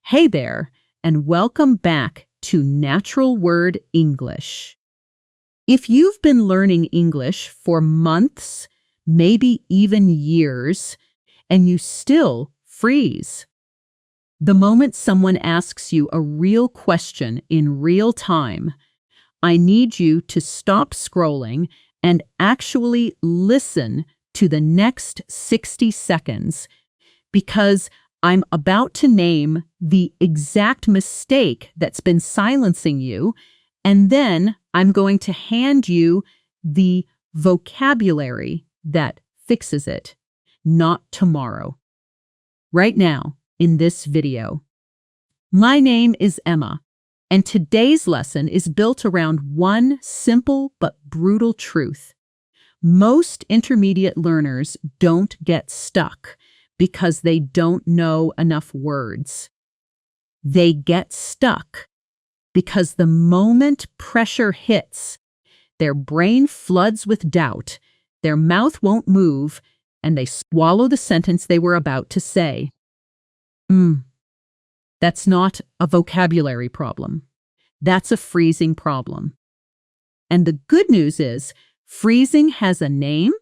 Hey there, and welcome back to Natural Word English. If you've been learning English for months, maybe even years, and you still freeze, the moment someone asks you a real question in real time, I need you to stop scrolling and actually listen to the next 60 seconds because I'm about to name the exact mistake that's been silencing you, and then I'm going to hand you the vocabulary that fixes it, not tomorrow. Right now, in this video. My name is Emma, and today's lesson is built around one simple but brutal truth. Most intermediate learners don't get stuck because they don't know enough words. They get stuck because the moment pressure hits, their brain floods with doubt, their mouth won't move, and they swallow the sentence they were about to say. That's not a vocabulary problem. That's a freezing problem. And the good news is, freezing has a name,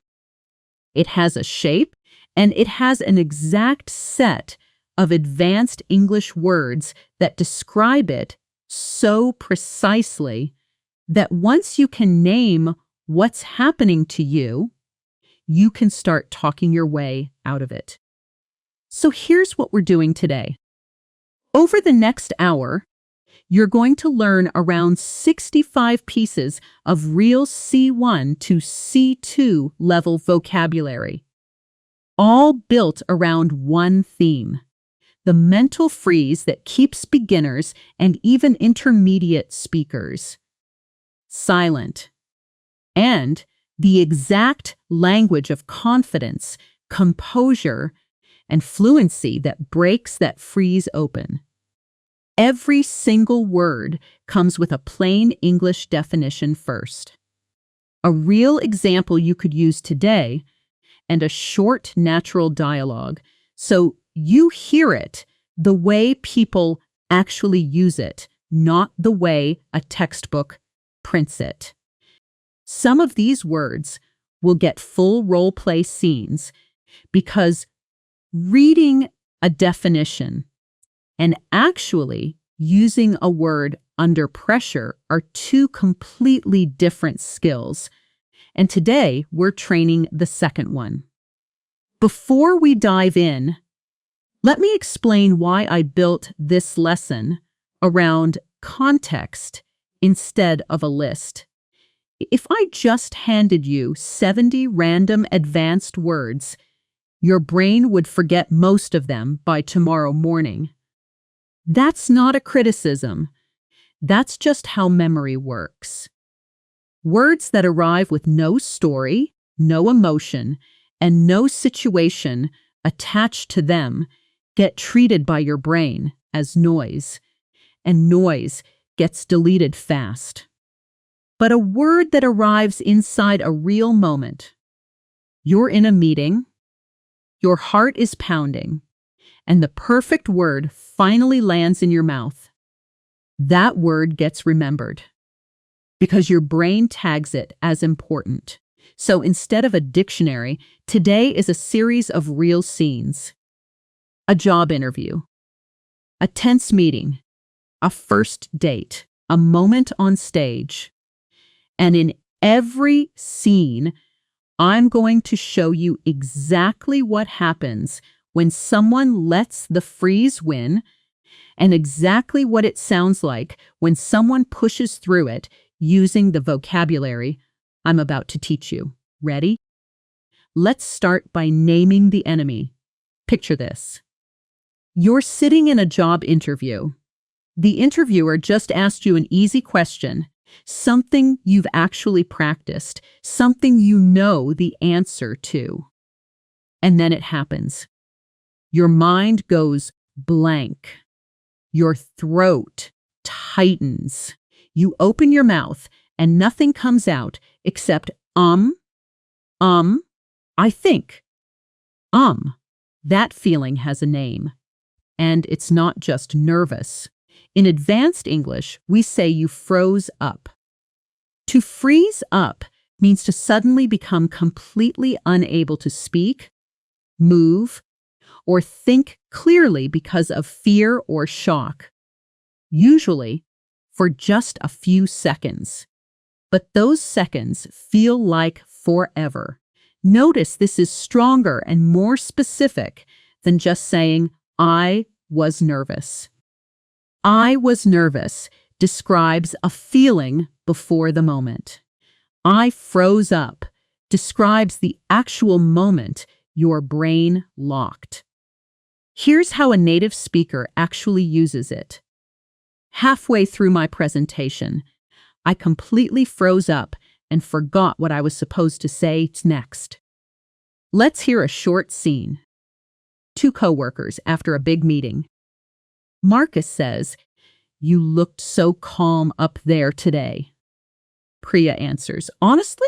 it has a shape, and it has an exact set of advanced English words that describe it so precisely that once you can name what's happening to you, you can start talking your way out of it. So here's what we're doing today. Over the next hour, you're going to learn around 65 pieces of real C1 to C2 level vocabulary, all built around one theme: the mental freeze that keeps beginners and even intermediate speakers silent, and the exact language of confidence, composure, and fluency that breaks that freeze open. Every single word comes with a plain English definition first, a real example you could use today, and a short natural dialogue, so you hear it the way people actually use it, not the way a textbook prints it. Some of these words will get full role-play scenes because reading a definition and actually using a word under pressure are two completely different skills. And today, we're training the second one. Before we dive in, let me explain why I built this lesson around context instead of a list. If I just handed you 70 random advanced words, your brain would forget most of them by tomorrow morning. That's not a criticism. That's just how memory works. Words that arrive with no story, no emotion, and no situation attached to them get treated by your brain as noise, and noise gets deleted fast. But a word that arrives inside a real moment, you're in a meeting, your heart is pounding, and the perfect word finally lands in your mouth, that word gets remembered, because your brain tags it as important. So instead of a dictionary, today is a series of real scenes. A job interview, a tense meeting, a first date, a moment on stage. And in every scene, I'm going to show you exactly what happens when someone lets the freeze win, and exactly what it sounds like when someone pushes through it using the vocabulary I'm about to teach you. Ready? Let's start by naming the enemy. Picture this. You're sitting in a job interview. The interviewer just asked you an easy question, something you've actually practiced, something you know the answer to. And then it happens. Your mind goes blank. Your throat tightens. You open your mouth and nothing comes out except I think. That feeling has a name. And it's not just nervous. In advanced English, we say you froze up. To freeze up means to suddenly become completely unable to speak, move, or think clearly because of fear or shock, usually for just a few seconds. But those seconds feel like forever. Notice this is stronger and more specific than just saying, I was nervous. I was nervous describes a feeling before the moment. I froze up describes the actual moment your brain locked. Here's how a native speaker actually uses it. Halfway through my presentation, I completely froze up and forgot what I was supposed to say next. Let's hear a short scene. Two coworkers after a big meeting. Marcus says, "You looked so calm up there today." Priya answers, "Honestly?"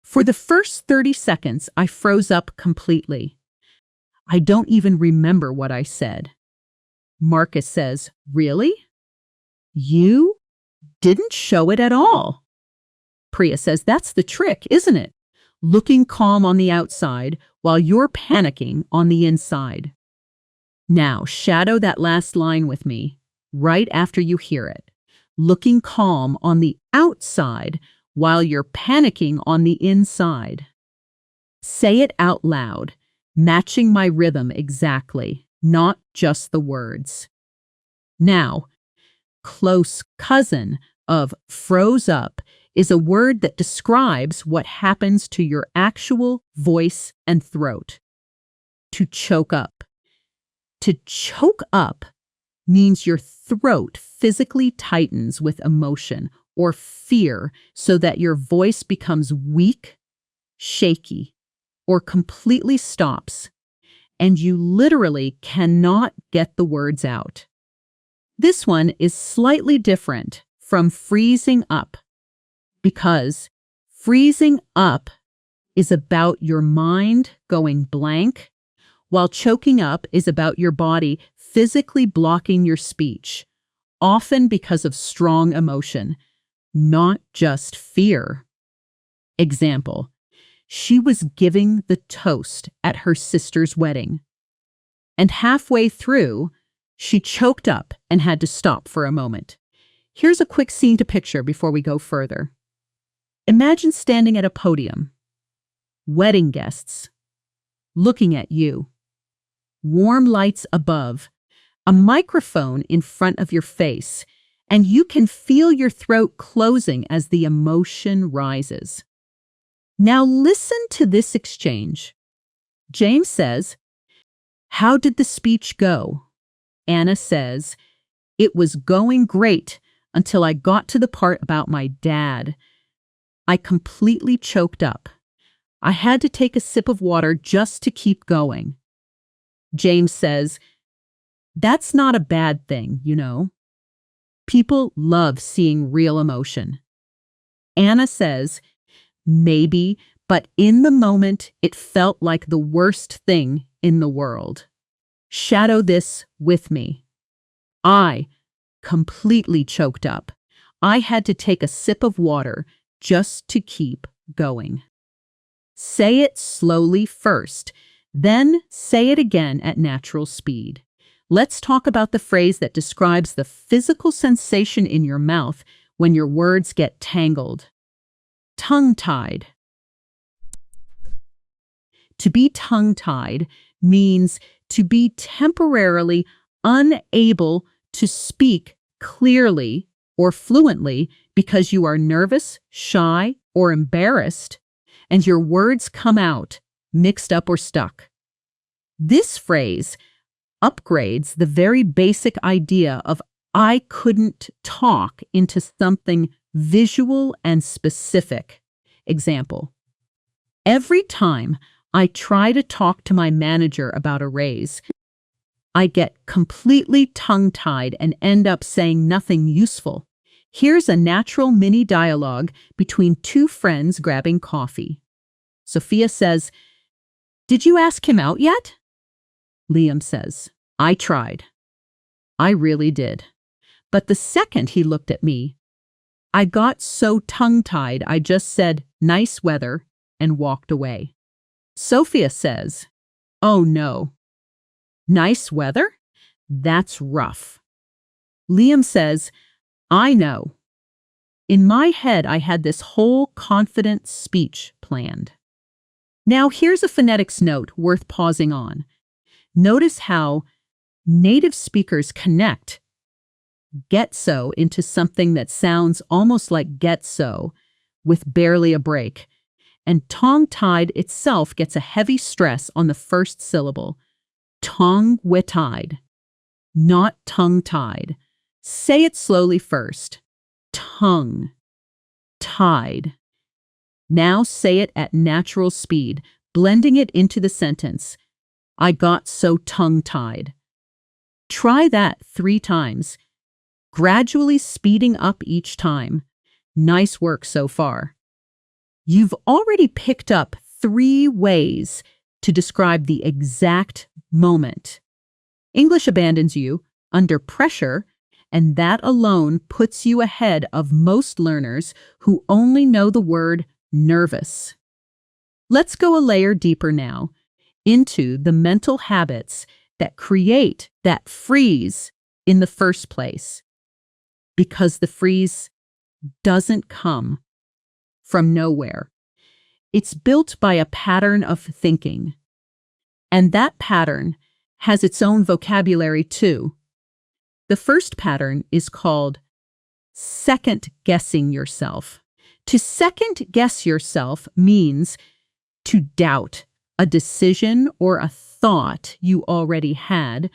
For the first 30 seconds, I froze up completely. I don't even remember what I said. Marcus says, "Really? You didn't show it at all." Priya says, "That's the trick, isn't it? Looking calm on the outside while you're panicking on the inside." Now, shadow that last line with me right after you hear it. Looking calm on the outside while you're panicking on the inside. Say it out loud, matching my rhythm exactly, not just the words. Now, close cousin of froze up is a word that describes what happens to your actual voice and throat. To choke up. To choke up means your throat physically tightens with emotion or fear so that your voice becomes weak, shaky, or completely stops, and you literally cannot get the words out. This one is slightly different from freezing up because freezing up is about your mind going blank, while choking up is about your body physically blocking your speech, often because of strong emotion, not just fear. Example, she was giving the toast at her sister's wedding, and halfway through, she choked up and had to stop for a moment. Here's a quick scene to picture before we go further. Imagine standing at a podium, wedding guests, looking at you, warm lights above, a microphone in front of your face, and you can feel your throat closing as the emotion rises. Now listen to this exchange. James says, "How did the speech go?" Anna says, "It was going great until I got to the part about my dad. I completely choked up. I had to take a sip of water just to keep going." James says, "That's not a bad thing, you know. People love seeing real emotion." Anna says, "Maybe, but in the moment, it felt like the worst thing in the world." Shadow this with me. I completely choked up. I had to take a sip of water just to keep going. Say it slowly first, then say it again at natural speed. Let's talk about the phrase that describes the physical sensation in your mouth when your words get tangled. Tongue-tied. To be tongue-tied means to be temporarily unable to speak clearly or fluently because you are nervous, shy, or embarrassed, and your words come out mixed up or stuck. This phrase upgrades the very basic idea of "I couldn't talk" into something visual and specific. Example, every time I try to talk to my manager about a raise, I get completely tongue-tied and end up saying nothing useful. Here's a natural mini dialogue between two friends grabbing coffee. Sophia says, "Did you ask him out yet?" Liam says, I tried. I really did. But the second he looked at me, I got so tongue-tied I just said, nice weather, and walked away. Sophia says, oh no. Nice weather? That's rough. Liam says, I know. In my head, I had this whole confident speech planned. Now, here's a phonetics note worth pausing on. Notice how native speakers connect get so into something that sounds almost like get so, with barely a break. And tongue-tied itself gets a heavy stress on the first syllable. Tongue-tied, not tongue-tied. Say it slowly first. Tongue-tied. Now say it at natural speed, blending it into the sentence. I got so tongue-tied. Try that 3 times, gradually speeding up each time. Nice work so far. You've already picked up 3 ways to describe the exact moment. English abandons you under pressure, and that alone puts you ahead of most learners who only know the word nervous. Let's go a layer deeper now into the mental habits that create that freeze in the first place. Because the freeze doesn't come from nowhere. It's built by a pattern of thinking. And that pattern has its own vocabulary too. The first pattern is called second-guessing yourself. To second-guess yourself means to doubt a decision or a thought you already had,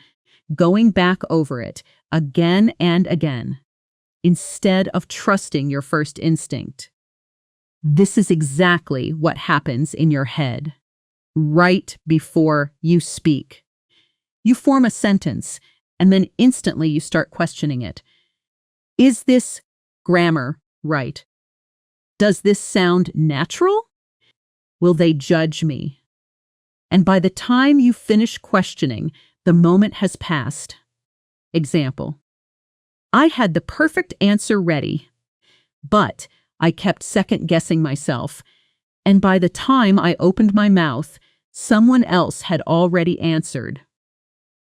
going back over it again and again, instead of trusting your first instinct. This is exactly what happens in your head, right before you speak. You form a sentence, and then instantly you start questioning it. Is this grammar right? Does this sound natural? Will they judge me? And by the time you finish questioning, the moment has passed. Example. I had the perfect answer ready, but I kept second-guessing myself, and by the time I opened my mouth, someone else had already answered.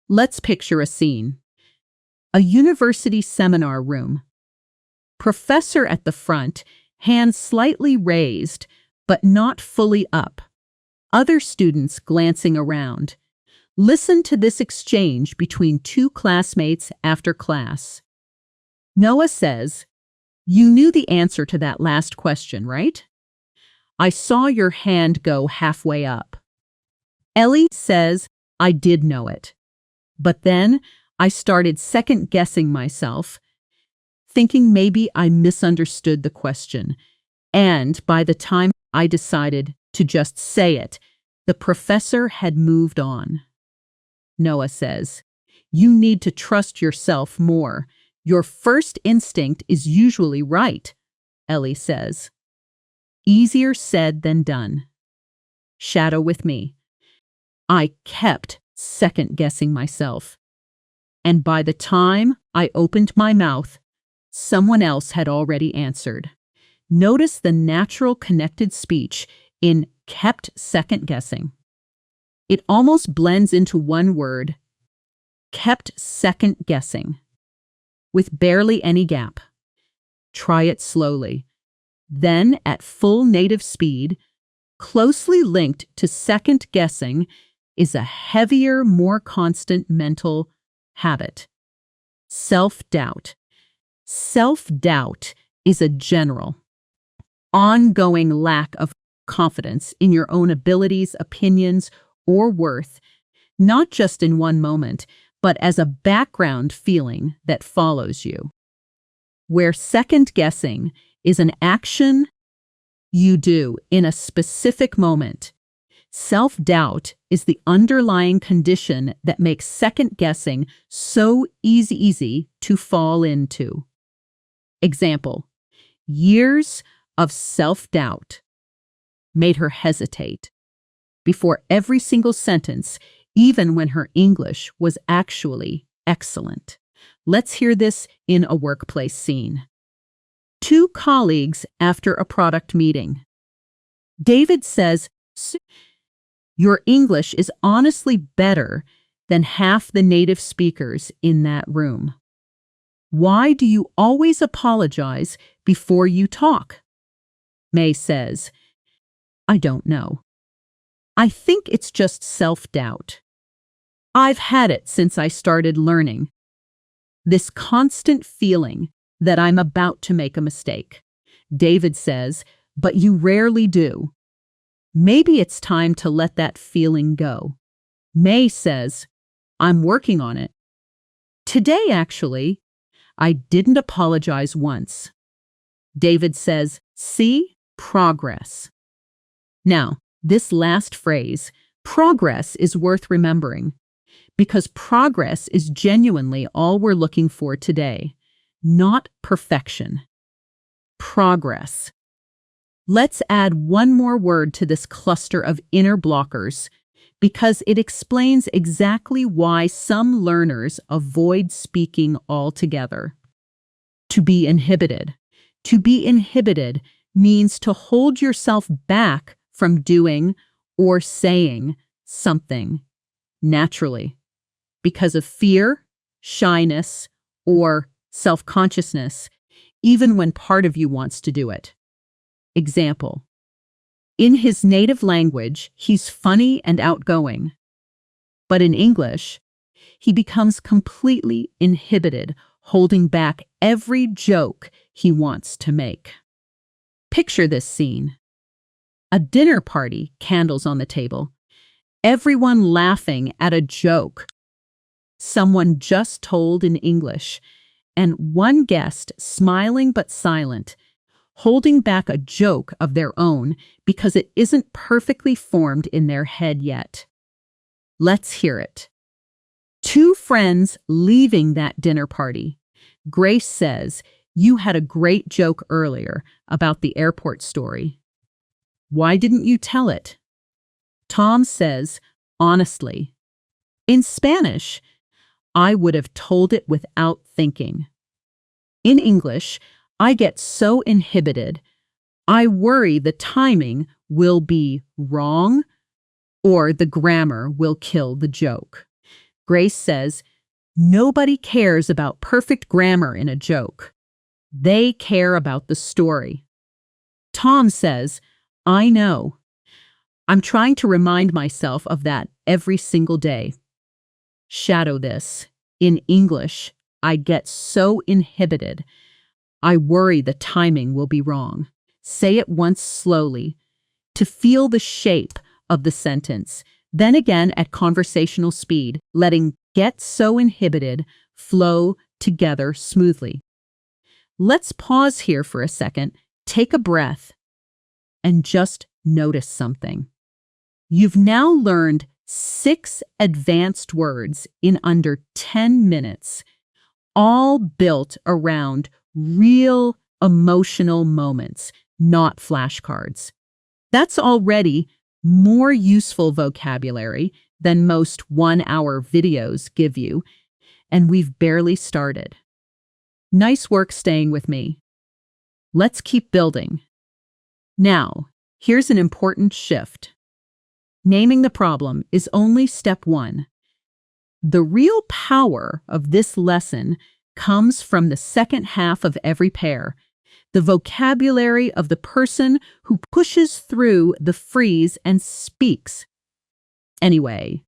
Let's picture a scene. A university seminar room. Professor at the front, hands slightly raised, but not fully up. Other students glancing around. Listen to this exchange between 2 classmates after class. Noah says, you knew the answer to that last question, right? I saw your hand go halfway up. Ellie says, I did know it. But then I started second-guessing myself, thinking maybe I misunderstood the question. And by the time I decided to just say it, the professor had moved on. Noah says, you need to trust yourself more. Your first instinct is usually right, Ellie says. Easier said than done. Shadow with me. I kept second-guessing myself. And by the time I opened my mouth, someone else had already answered. Notice the natural connected speech in kept second-guessing. It almost blends into one word, kept second-guessing, with barely any gap. Try it slowly. Then, at full native speed, closely linked to second-guessing is a heavier, more constant mental habit. Self-doubt. Self-doubt is a general, ongoing lack of confidence in your own abilities, opinions, or worth, not just in one moment, but as a background feeling that follows you. Where second-guessing is an action you do in a specific moment, self-doubt is the underlying condition that makes second-guessing so easy to fall into. Example, years of self-doubt made her hesitate before every single sentence, even when her English was actually excellent. Let's hear this in a workplace scene. Two colleagues after a product meeting. David says, "Your English is honestly better than half the native speakers in that room. Why do you always apologize before you talk?" May says, "I don't know. I think it's just self-doubt. I've had it since I started learning. This constant feeling that I'm about to make a mistake." David says, "But you rarely do. Maybe it's time to let that feeling go." May says, "I'm working on it. Today, actually, I didn't apologize once." David says, "See? Progress." Now, this last phrase, progress, is worth remembering because progress is genuinely all we're looking for today, not perfection. Progress. Let's add one more word to this cluster of inner blockers because it explains exactly why some learners avoid speaking altogether. To be inhibited. To be inhibited means to hold yourself back from doing or saying something naturally because of fear, shyness, or self-consciousness, even when part of you wants to do it. Example: in his native language, he's funny and outgoing, but in English, he becomes completely inhibited, holding back every joke he wants to make. Picture this scene. A dinner party, candles on the table, everyone laughing at a joke someone just told in English, and one guest smiling but silent, holding back a joke of their own because it isn't perfectly formed in their head yet. Let's hear it. Two friends leaving that dinner party. Grace says, "You had a great joke earlier about the airport story. Why didn't you tell it?" Tom says, "Honestly, in Spanish, I would have told it without thinking. In English, I get so inhibited, I worry the timing will be wrong or the grammar will kill the joke." Grace says, "Nobody cares about perfect grammar in a joke. They care about the story." Tom says, "I know. I'm trying to remind myself of that every single day." Shadow this. In English, I get so inhibited, I worry the timing will be wrong. Say it once slowly to feel the shape of the sentence. Then again at conversational speed, letting "get so inhibited" flow together smoothly. Let's pause here for a second, take a breath, and just notice something. You've now learned 6 advanced words in under 10 minutes, all built around real emotional moments, not flashcards. That's already more useful vocabulary than most 1-hour videos give you, and we've barely started. Nice work staying with me. Let's keep building. Now, here's an important shift. Naming the problem is only step 1. The real power of this lesson comes from the second half of every pair, the vocabulary of the person who pushes through the freeze and speaks. Anyway,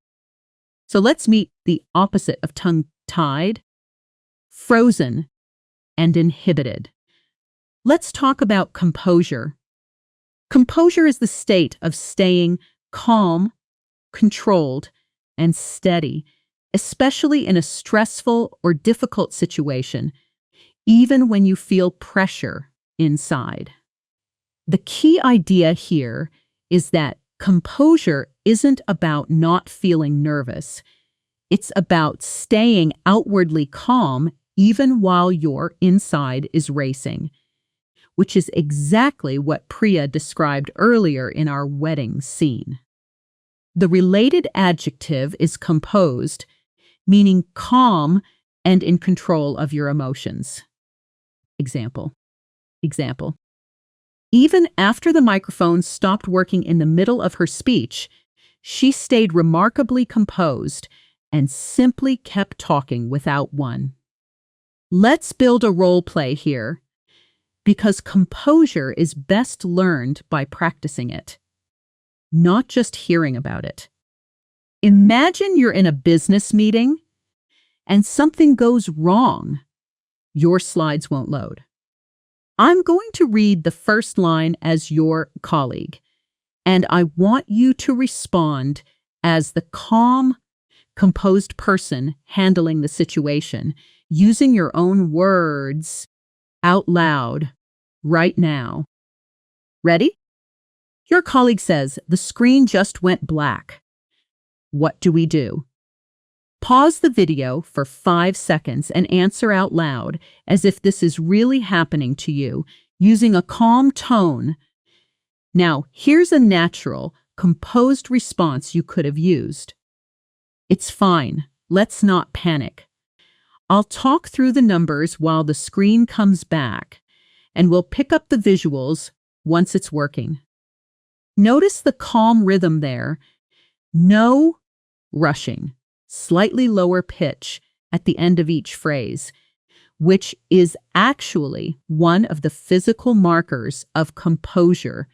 so let's meet the opposite of tongue-tied, frozen, and inhibited. Let's talk about composure. Composure is the state of staying calm, controlled, and steady, especially in a stressful or difficult situation, even when you feel pressure inside. The key idea here is that composure isn't about not feeling nervous. It's about staying outwardly calm even while your inside is racing, which is exactly what Priya described earlier in our wedding scene. The related adjective is composed, meaning calm and in control of your emotions. Example. Even after the microphone stopped working in the middle of her speech, she stayed remarkably composed and simply kept talking without one. Let's build a role play here, because composure is best learned by practicing it, not just hearing about it. Imagine you're in a business meeting and something goes wrong. Your slides won't load. I'm going to read the first line as your colleague, and I want you to respond as the calm, composed person handling the situation, using your own words out loud right now. Ready? Your colleague says, "The screen just went black." What do we do? Pause the video for 5 seconds and answer out loud as if this is really happening to you, using a calm tone. Now, here's a natural, composed response you could have used. "It's fine. Let's not panic. I'll talk through the numbers while the screen comes back, and we'll pick up the visuals once it's working." Notice the calm rhythm there. No rushing. Slightly lower pitch at the end of each phrase, which is actually one of the physical markers of composure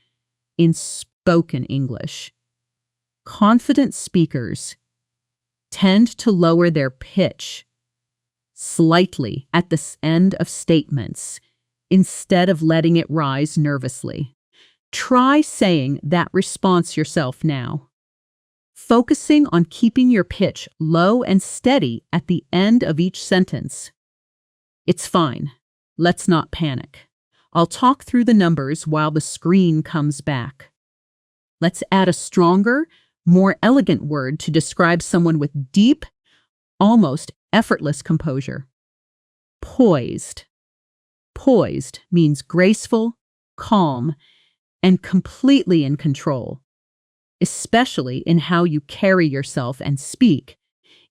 in spoken English. Confident speakers tend to lower their pitch slightly at the end of statements instead of letting it rise nervously. Try saying that response yourself now, focusing on keeping your pitch low and steady at the end of each sentence. "It's fine. Let's not panic. I'll talk through the numbers while the screen comes back." Let's add a stronger, more elegant word to describe someone with deep, almost effortless composure. Poised. Poised means graceful, calm, and completely in control, especially in how you carry yourself and speak,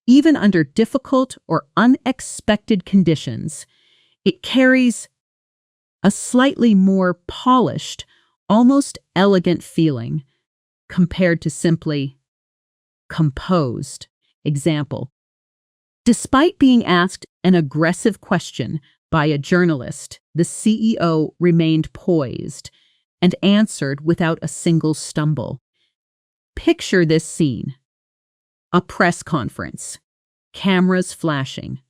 even under difficult or unexpected conditions. It carries a slightly more polished, almost elegant feeling compared to simply composed. Example. Despite being asked an aggressive question by a journalist, the CEO remained poised and answered without a single stumble. Picture this scene. A press conference, cameras flashing.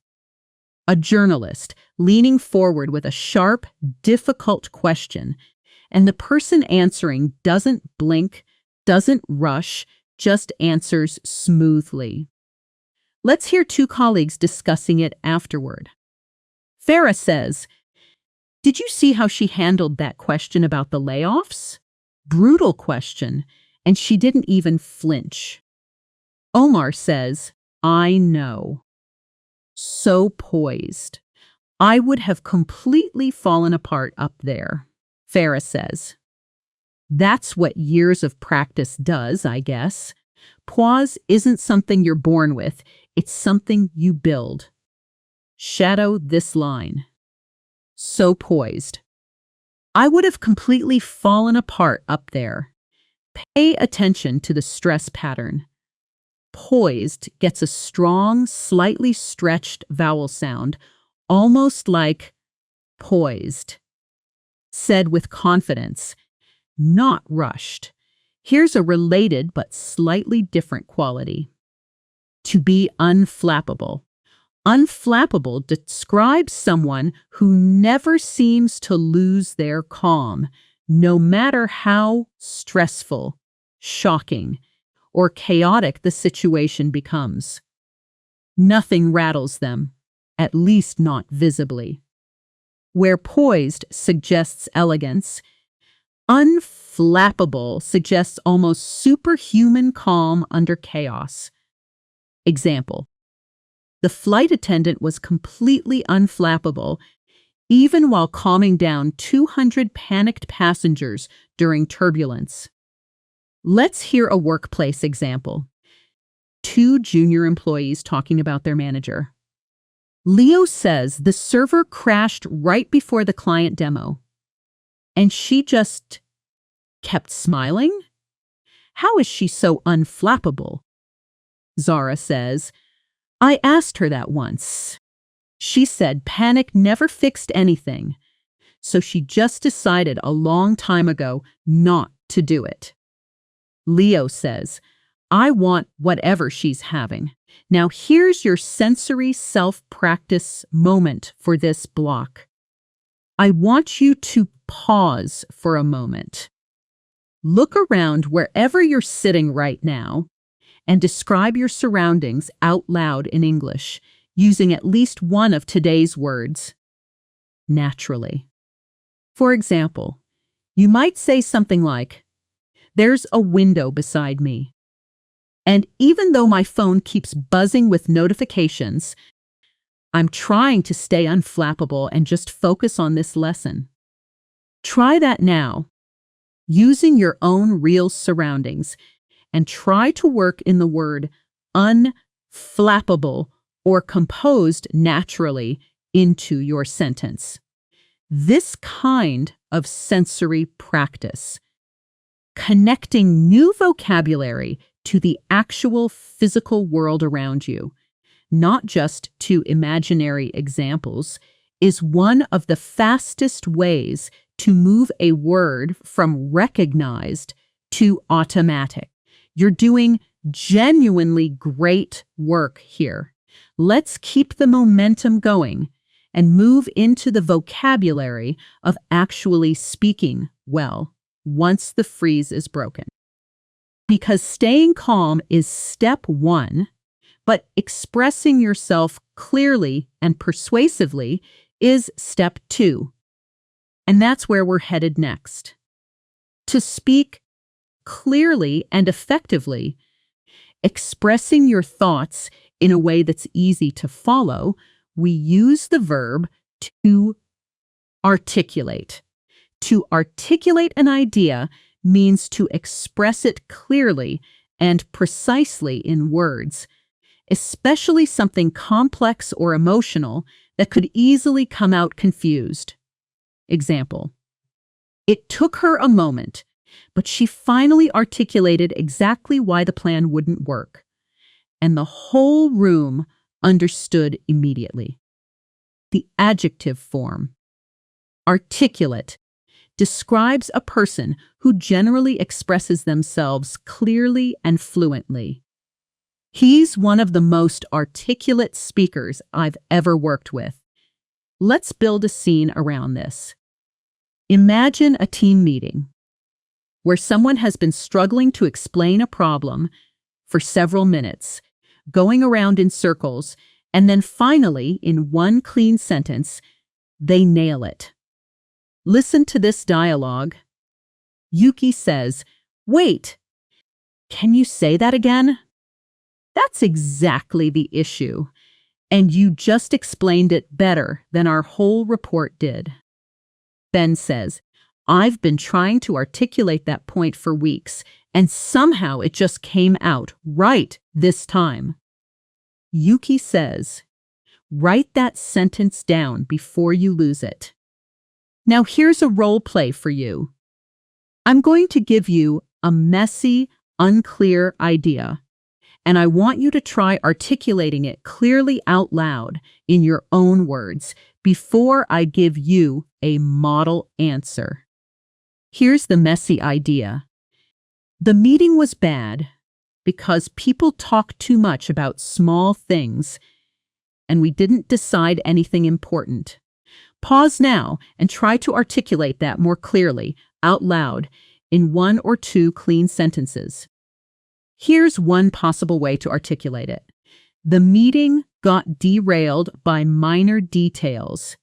A journalist leaning forward with a sharp, difficult question, and the person answering doesn't blink, doesn't rush, just answers smoothly. Let's hear two colleagues discussing it afterward. Farah says, "Did you see how she handled that question about the layoffs? Brutal question, and she didn't even flinch." Omar says, "I know. So poised. I would have completely fallen apart up there." Farah says, "That's what years of practice does, I guess. Poise isn't something you're born with, it's something you build." Shadow this line. So poised. I would have completely fallen apart up there. Pay attention to the stress pattern. Poised gets a strong, slightly stretched vowel sound, almost like poised. Said with confidence, not rushed. Here's a related but slightly different quality. To be unflappable. Unflappable describes someone who never seems to lose their calm, no matter how stressful, shocking, or chaotic the situation becomes. Nothing rattles them, at least not visibly. Where poised suggests elegance, unflappable suggests almost superhuman calm under chaos. Example. The flight attendant was completely unflappable, even while calming down 200 panicked passengers during turbulence. Let's hear a workplace example. Two junior employees talking about their manager. Leo says the server crashed right before the client demo, and she just kept smiling? How is she so unflappable? Zara says, I asked her that once. She said panic never fixed anything, so she just decided a long time ago not to do it. Leo says, I want whatever she's having. Now here's your sensory self-practice moment for this block. I want you to pause for a moment. Look around wherever you're sitting right now and describe your surroundings out loud in English, using at least one of today's words. Naturally. For example, you might say something like, there's a window beside me. And even though my phone keeps buzzing with notifications, I'm trying to stay unflappable and just focus on this lesson. Try that now, using your own real surroundings, and try to work in the word unflappable or composed naturally into your sentence. This kind of sensory practice, connecting new vocabulary to the actual physical world around you, not just to imaginary examples, is one of the fastest ways to move a word from recognized to automatic. You're doing genuinely great work here. Let's keep the momentum going and move into the vocabulary of actually speaking well once the freeze is broken. Because staying calm is step one, but expressing yourself clearly and persuasively is step two. And that's where we're headed next. To speak clearly and effectively, expressing your thoughts in a way that's easy to follow, we use the verb to articulate. To articulate an idea means to express it clearly and precisely in words, especially something complex or emotional that could easily come out confused. Example: it took her a moment, but she finally articulated exactly why the plan wouldn't work, and the whole room understood immediately. The adjective form, articulate, describes a person who generally expresses themselves clearly and fluently. He's one of the most articulate speakers I've ever worked with. Let's build a scene around this. Imagine a team meeting where someone has been struggling to explain a problem for several minutes, going around in circles, and then finally, in one clean sentence, they nail it. Listen to this dialogue. Yuki says, "Wait, can you say that again? That's exactly the issue, and you just explained it better than our whole report did." Ben says, "I've been trying to articulate that point for weeks, and somehow it just came out right this time." Yuki says, "Write that sentence down before you lose it." Now here's a role play for you. I'm going to give you a messy, unclear idea, and I want you to try articulating it clearly out loud in your own words before I give you a model answer. Here's the messy idea. The meeting was bad because people talked too much about small things, and we didn't decide anything important. Pause now and try to articulate that more clearly, out loud, in one or two clean sentences. Here's one possible way to articulate it. The meeting got derailed by minor details,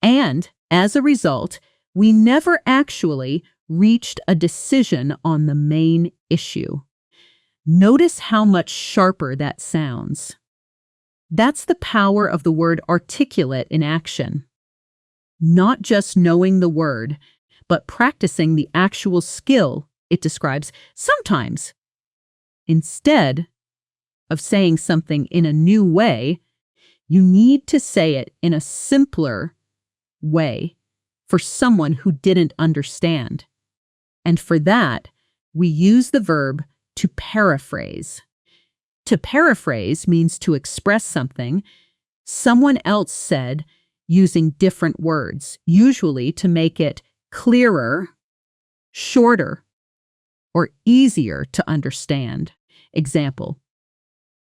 and as a result, we never actually reached a decision on the main issue. Notice how much sharper that sounds. That's the power of the word articulate in action. Not just knowing the word, but practicing the actual skill It describes sometimes. Instead of saying something in a new way, you need to say it in a simpler way for someone who didn't understand. And for that, we use the verb to paraphrase. To paraphrase means to express something someone else said using different words, usually to make it clearer, shorter, or easier to understand. Example: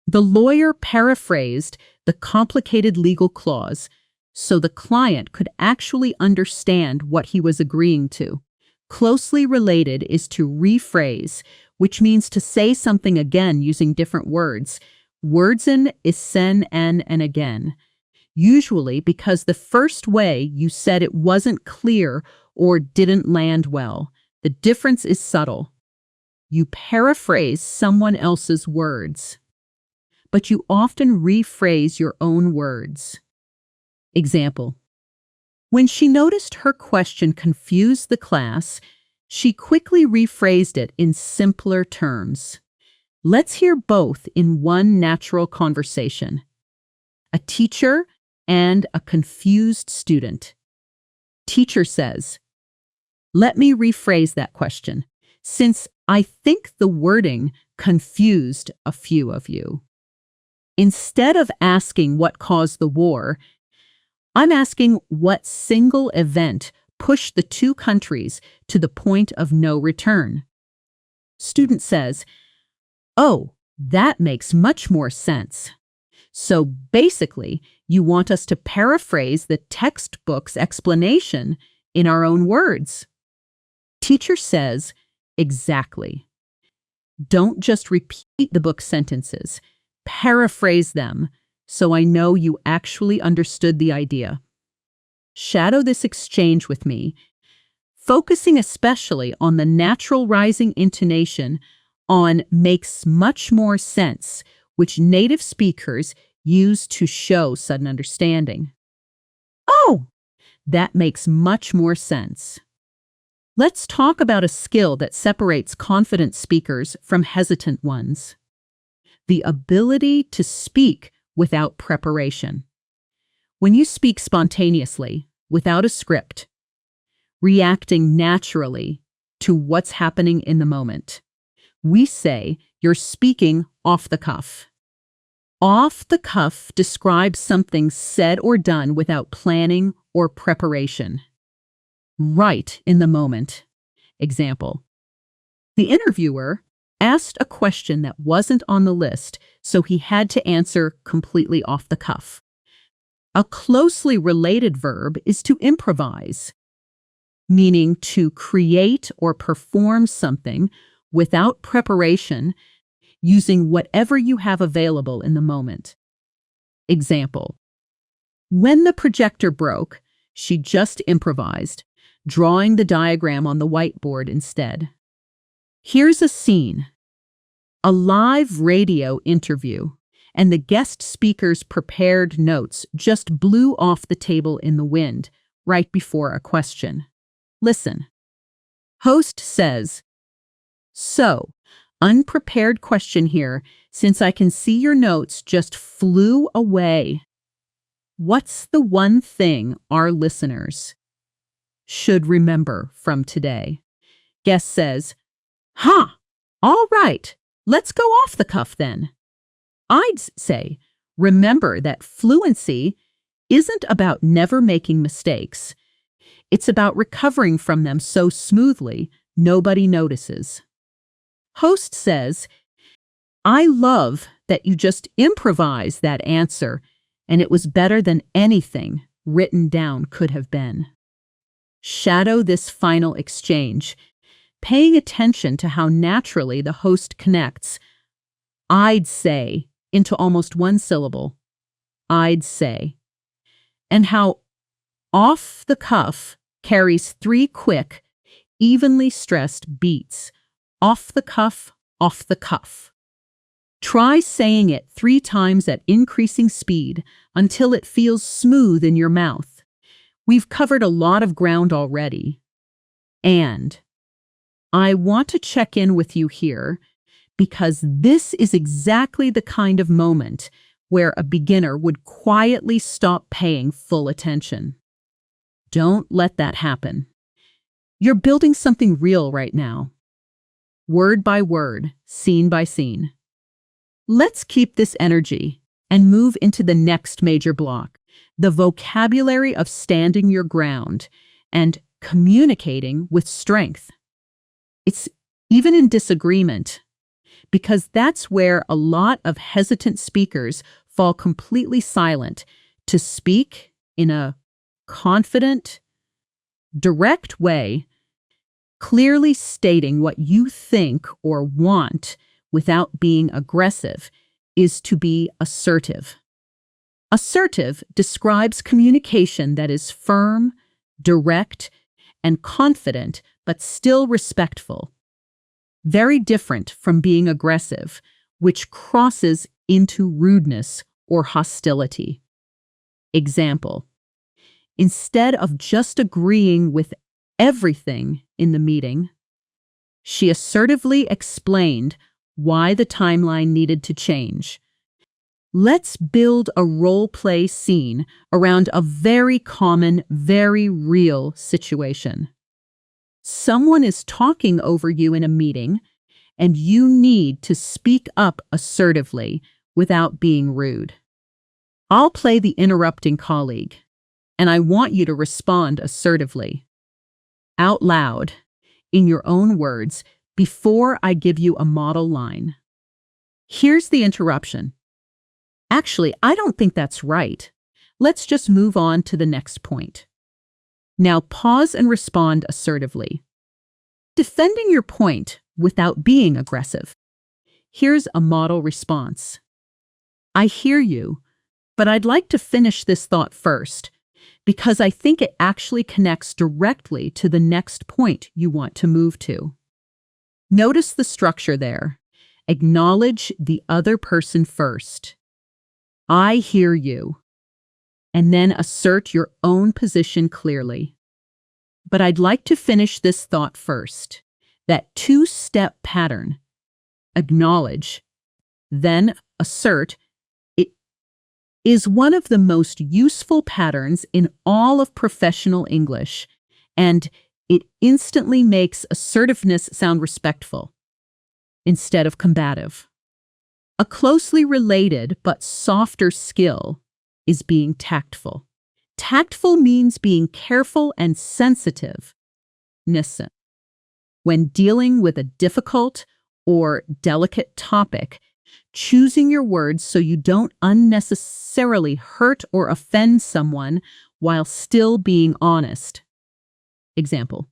the lawyer paraphrased the complicated legal clause so the client could actually understand what he was agreeing to. Closely related is to rephrase, which means to say something again using different words. Wordsen is sen, en, and again. Usually because the first way you said it wasn't clear or didn't land well. The difference is subtle. You paraphrase someone else's words, but you often rephrase your own words. Example: when she noticed her question confused the class, she quickly rephrased it in simpler terms. Let's hear both in one natural conversation. A teacher and a confused student. Teacher says, "Let me rephrase that question, since I think the wording confused a few of you. Instead of asking what caused the war, I'm asking what single event pushed the two countries to the point of no return." Student says, "Oh, that makes much more sense." So basically, you want us to paraphrase the textbook's explanation in our own words. Teacher says, "Exactly." Don't just repeat the book sentences. Paraphrase them so I know you actually understood the idea. Shadow this exchange with me, focusing especially on the natural rising intonation on "makes much more sense," which native speakers use to show sudden understanding. Oh, that makes much more sense. Let's talk about a skill that separates confident speakers from hesitant ones: the ability to speak without preparation. When you speak spontaneously, without a script, reacting naturally to what's happening in the moment, we say you're speaking off the cuff. Off the cuff describes something said or done without planning or preparation. Right in the moment. Example: the interviewer asked a question that wasn't on the list, so he had to answer completely off the cuff. A closely related verb is to improvise, meaning to create or perform something without preparation, using whatever you have available in the moment. Example: when the projector broke, she just improvised, drawing the diagram on the whiteboard instead. Here's a scene: a live radio interview, and the guest speaker's prepared notes just blew off the table in the wind right before a question. Listen. Host says, "So, unprepared question here, since I can see your notes just flew away. What's the one thing our listeners should remember from today?" Guest says, "Huh, all right, let's go off the cuff then." I'd say, remember that fluency isn't about never making mistakes. It's about recovering from them so smoothly nobody notices. Host says, "I love that you just improvised that answer, and it was better than anything written down could have been." Shadow this final exchange, paying attention to how naturally the host connects "I'd say" into almost one syllable, "I'd say," and how off the cuff carries 3 quick, evenly stressed beats: off the cuff, off the cuff. Try saying it 3 times at increasing speed until it feels smooth in your mouth. We've covered a lot of ground already. And I want to check in with you here because this is exactly the kind of moment where a beginner would quietly stop paying full attention. Don't let that happen. You're building something real right now, word by word, scene by scene. Let's keep this energy and move into the next major block, the vocabulary of standing your ground and communicating with strength. It's even in disagreement, because that's where a lot of hesitant speakers fall completely silent to speak in a confident, direct way, clearly stating what you think or want without being aggressive is to be assertive. Assertive describes communication that is firm, direct, and confident, but still respectful. Very different from being aggressive, which crosses into rudeness or hostility. Example: instead of just agreeing with everything in the meeting, she assertively explained why the timeline needed to change. Let's build a role-play scene around a very common, very real situation. Someone is talking over you in a meeting, and you need to speak up assertively without being rude. I'll play the interrupting colleague, and I want you to respond assertively, out loud, in your own words, before I give you a model line. Here's the interruption. Actually, I don't think that's right. Let's just move on to the next point. Now pause and respond assertively, defending your point without being aggressive. Here's a model response. I hear you, but I'd like to finish this thought first, because I think it actually connects directly to the next point you want to move to. Notice the structure there. Acknowledge the other person first. I hear you. And then assert your own position clearly. But I'd like to finish this thought first. That two-step pattern. Acknowledge, then assert, it is one of the most useful patterns in all of professional English, and it instantly makes assertiveness sound respectful instead of combative. A closely related but softer skill is being tactful. Tactful means being careful and sensitive. When dealing with a difficult or delicate topic, choosing your words so you don't unnecessarily hurt or offend someone while still being honest. Example: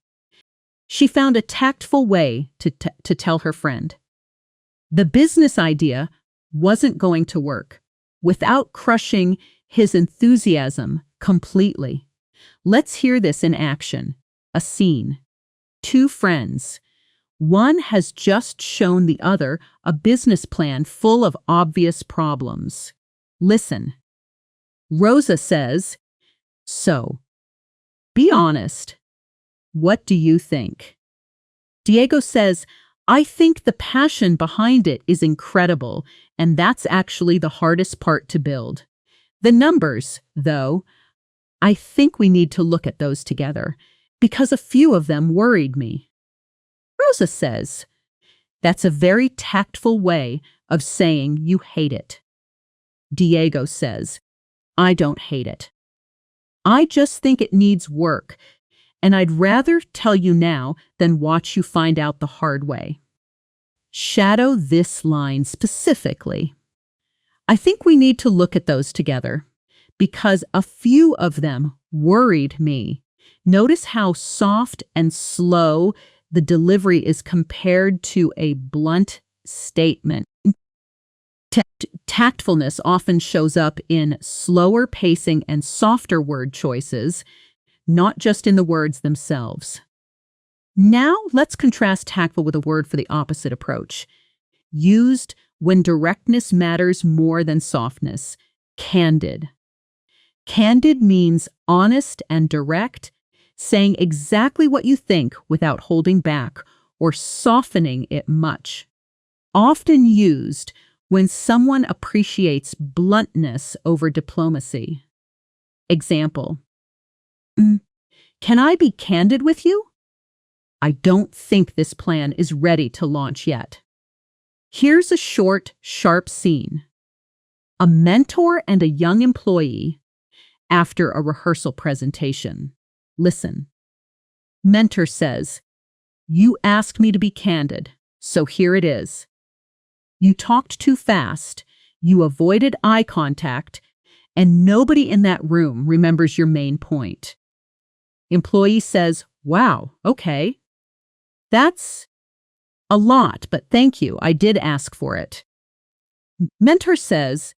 she found a tactful way to tell her friend. The business idea wasn't going to work without crushing his enthusiasm completely. Let's hear this in action. A scene. Two friends. One has just shown the other a business plan full of obvious problems. Listen. Rosa says, "So, be honest. What do you think?" Diego says, "I think the passion behind it is incredible, and that's actually the hardest part to build. The numbers, though, I think we need to look at those together, because a few of them worried me." Rosa says, "That's a very tactful way of saying you hate it." Diego says, "I don't hate it. I just think it needs work, and I'd rather tell you now than watch you find out the hard way." Shadow this line specifically. I think we need to look at those together, because a few of them worried me. Notice how soft and slow the delivery is compared to a blunt statement. Tactfulness often shows up in slower pacing and softer word choices, not just in the words themselves. Now let's contrast tactful with a word for the opposite approach, used when directness matters more than softness: candid. Candid means honest and direct, saying exactly what you think without holding back or softening it much. Often used when someone appreciates bluntness over diplomacy. Example, "Mm, can I be candid with you? I don't think this plan is ready to launch yet." Here's a short, sharp scene. A mentor and a young employee after a rehearsal presentation. Listen. Mentor says, "You asked me to be candid, so here it is. You talked too fast, you avoided eye contact, and nobody in that room remembers your main point." Employee says, "Wow, okay. That's a lot, but thank you, I did ask for it." Mentor says,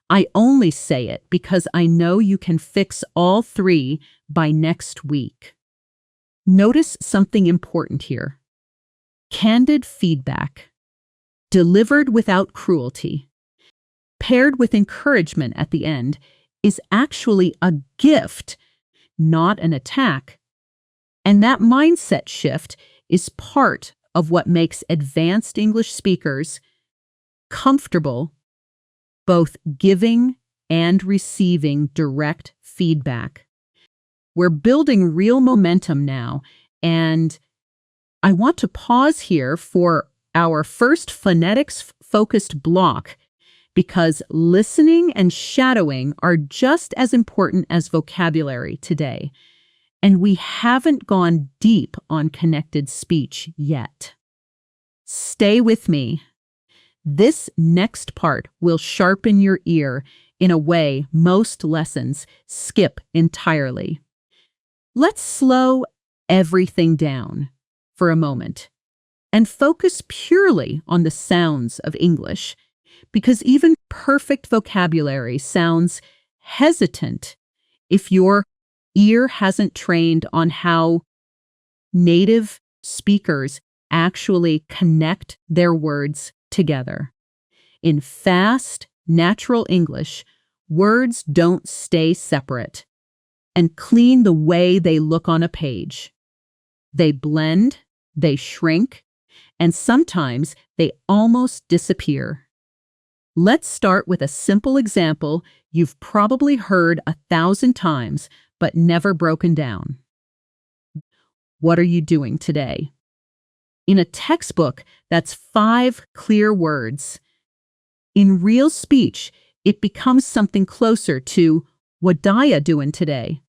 "I only say it because I know you can fix all three by next week." Notice something important here. Candid feedback, delivered without cruelty, paired with encouragement at the end, is actually a gift, not an attack. And that mindset shift is part of what makes advanced English speakers comfortable both giving and receiving direct feedback. We're building real momentum now, and I want to pause here for our first phonetics-focused block because listening and shadowing are just as important as vocabulary today, and we haven't gone deep on connected speech yet. Stay with me. This next part will sharpen your ear in a way most lessons skip entirely. Let's slow everything down for a moment and focus purely on the sounds of English, because even perfect vocabulary sounds hesitant if your ear hasn't trained on how native speakers actually connect their words together. In fast, natural English, words don't stay separate and clean the way they look on a page. They blend, they shrink, and sometimes they almost disappear. Let's start with a simple example you've probably heard 1,000 times, but never broken down. What are you doing today? In a textbook, that's 5 clear words. In real speech, it becomes something closer to, "What Daya doing today?"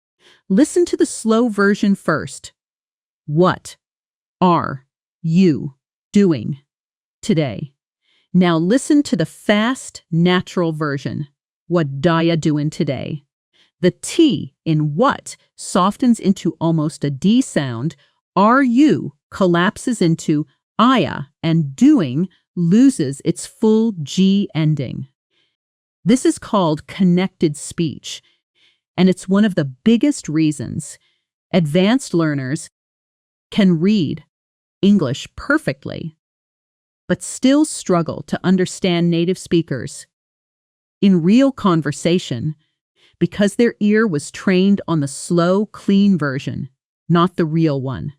Listen to the slow version first. What are you doing today? Now listen to the fast, natural version. What Daya doing today? The T in what softens into almost a D sound. Are you collapses into Aya, and doing loses its full G ending. This is called connected speech, and it's one of the biggest reasons advanced learners can read English perfectly, but still struggle to understand native speakers in real conversation because their ear was trained on the slow, clean version, not the real one.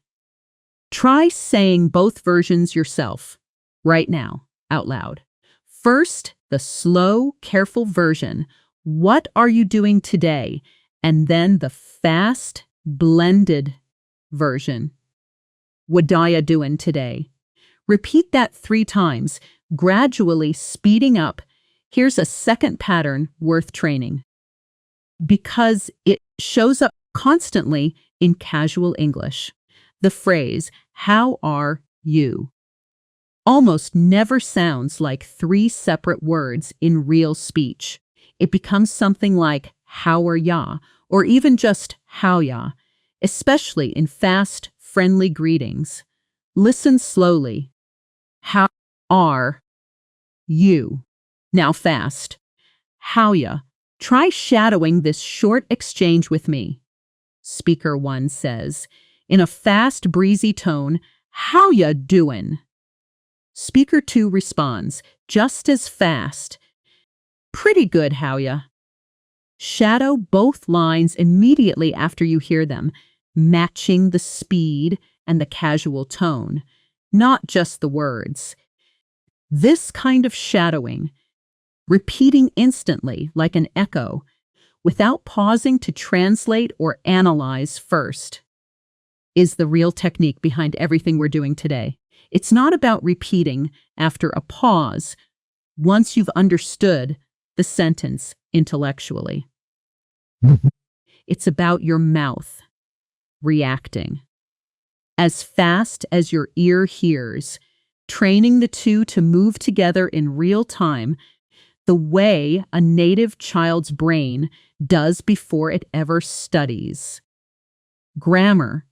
Try saying both versions yourself, right now, out loud. First, the slow, careful version, "What are you doing today?" And then the fast, blended version, "What Daya doing today?" Repeat that 3 times, gradually speeding up. Here's a second pattern worth training, because it shows up constantly in casual English. The phrase, "How are you?" almost never sounds like 3 separate words in real speech. It becomes something like, "How are ya?" or even just "How ya?" especially in fast, friendly greetings. Listen slowly. How are you? Now fast. How ya? Try shadowing this short exchange with me. Speaker 1 says, in a fast, breezy tone, "How ya doin'?" Speaker 2 responds, just as fast, "Pretty good, how ya?" Shadow both lines immediately after you hear them, matching the speed and the casual tone. not just the words. This kind of shadowing, repeating instantly like an echo, without pausing to translate or analyze first, is the real technique behind everything we're doing today. It's not about repeating after a pause once you've understood the sentence intellectually. It's about your mouth reacting as fast as your ear hears, training the two to move together in real time the way a native child's brain does before it ever studies. Grammar.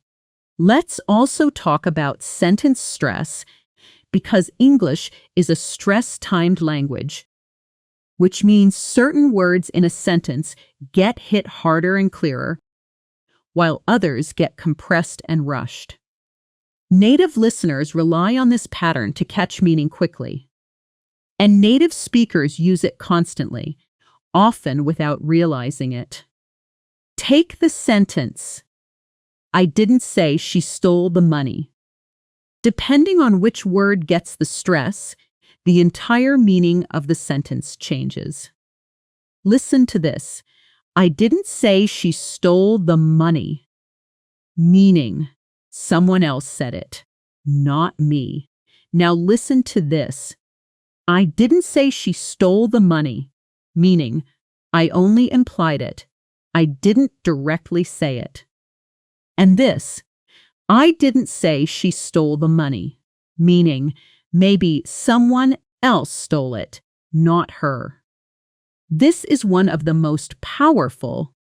Let's also talk about sentence stress, because English is a stress-timed language, which means certain words in a sentence get hit harder and clearer, while others get compressed and rushed. Native listeners rely on this pattern to catch meaning quickly, and native speakers use it constantly, often without realizing it. Take the sentence, "I didn't say she stole the money." Depending on which word gets the stress, the entire meaning of the sentence changes. Listen to this. "I didn't say she stole the money," meaning someone else said it, not me. Now listen to this. "I didn't say she stole the money," meaning I only implied it. I didn't directly say it. And this, "I didn't say she stole the money," meaning maybe someone else stole it, not her. This is one of the most powerful,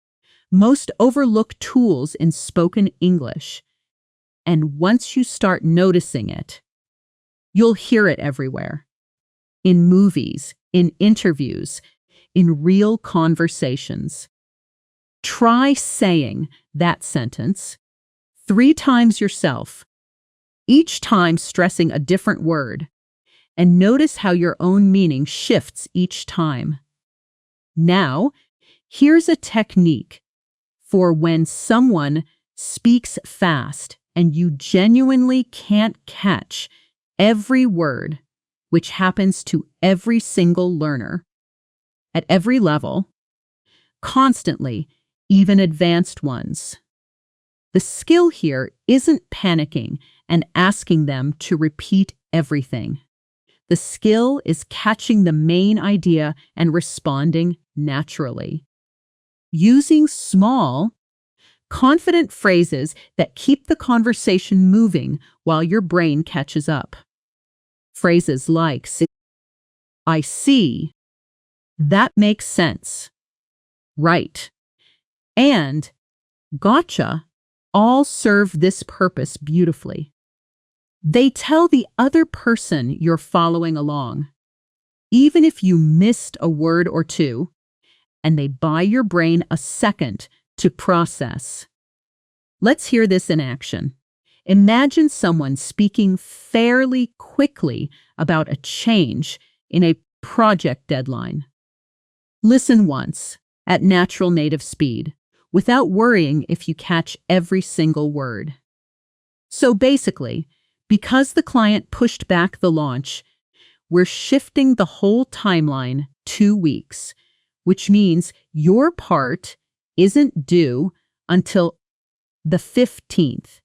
most overlooked tools in spoken English. And once you start noticing it, you'll hear it everywhere. In movies, in interviews, in real conversations. Try saying that sentence 3 times yourself, each time stressing a different word, and notice how your own meaning shifts each time. Now, here's a technique for when someone speaks fast and you genuinely can't catch every word, which happens to every single learner, at every level, constantly, even advanced ones. The skill here isn't panicking and asking them to repeat everything. The skill is catching the main idea and responding naturally. Using small, confident phrases that keep the conversation moving while your brain catches up. Phrases like, "I see," "That makes sense," "Right," and "Gotcha" all serve this purpose beautifully. They tell the other person you're following along, even if you missed a word or two, and they buy your brain a second to process. Let's hear this in action. Imagine someone speaking fairly quickly about a change in a project deadline. Listen once, at natural native speed, without worrying if you catch every single word. So basically, because the client pushed back the launch, we're shifting the whole timeline 2 weeks, which means your part isn't due until the 15th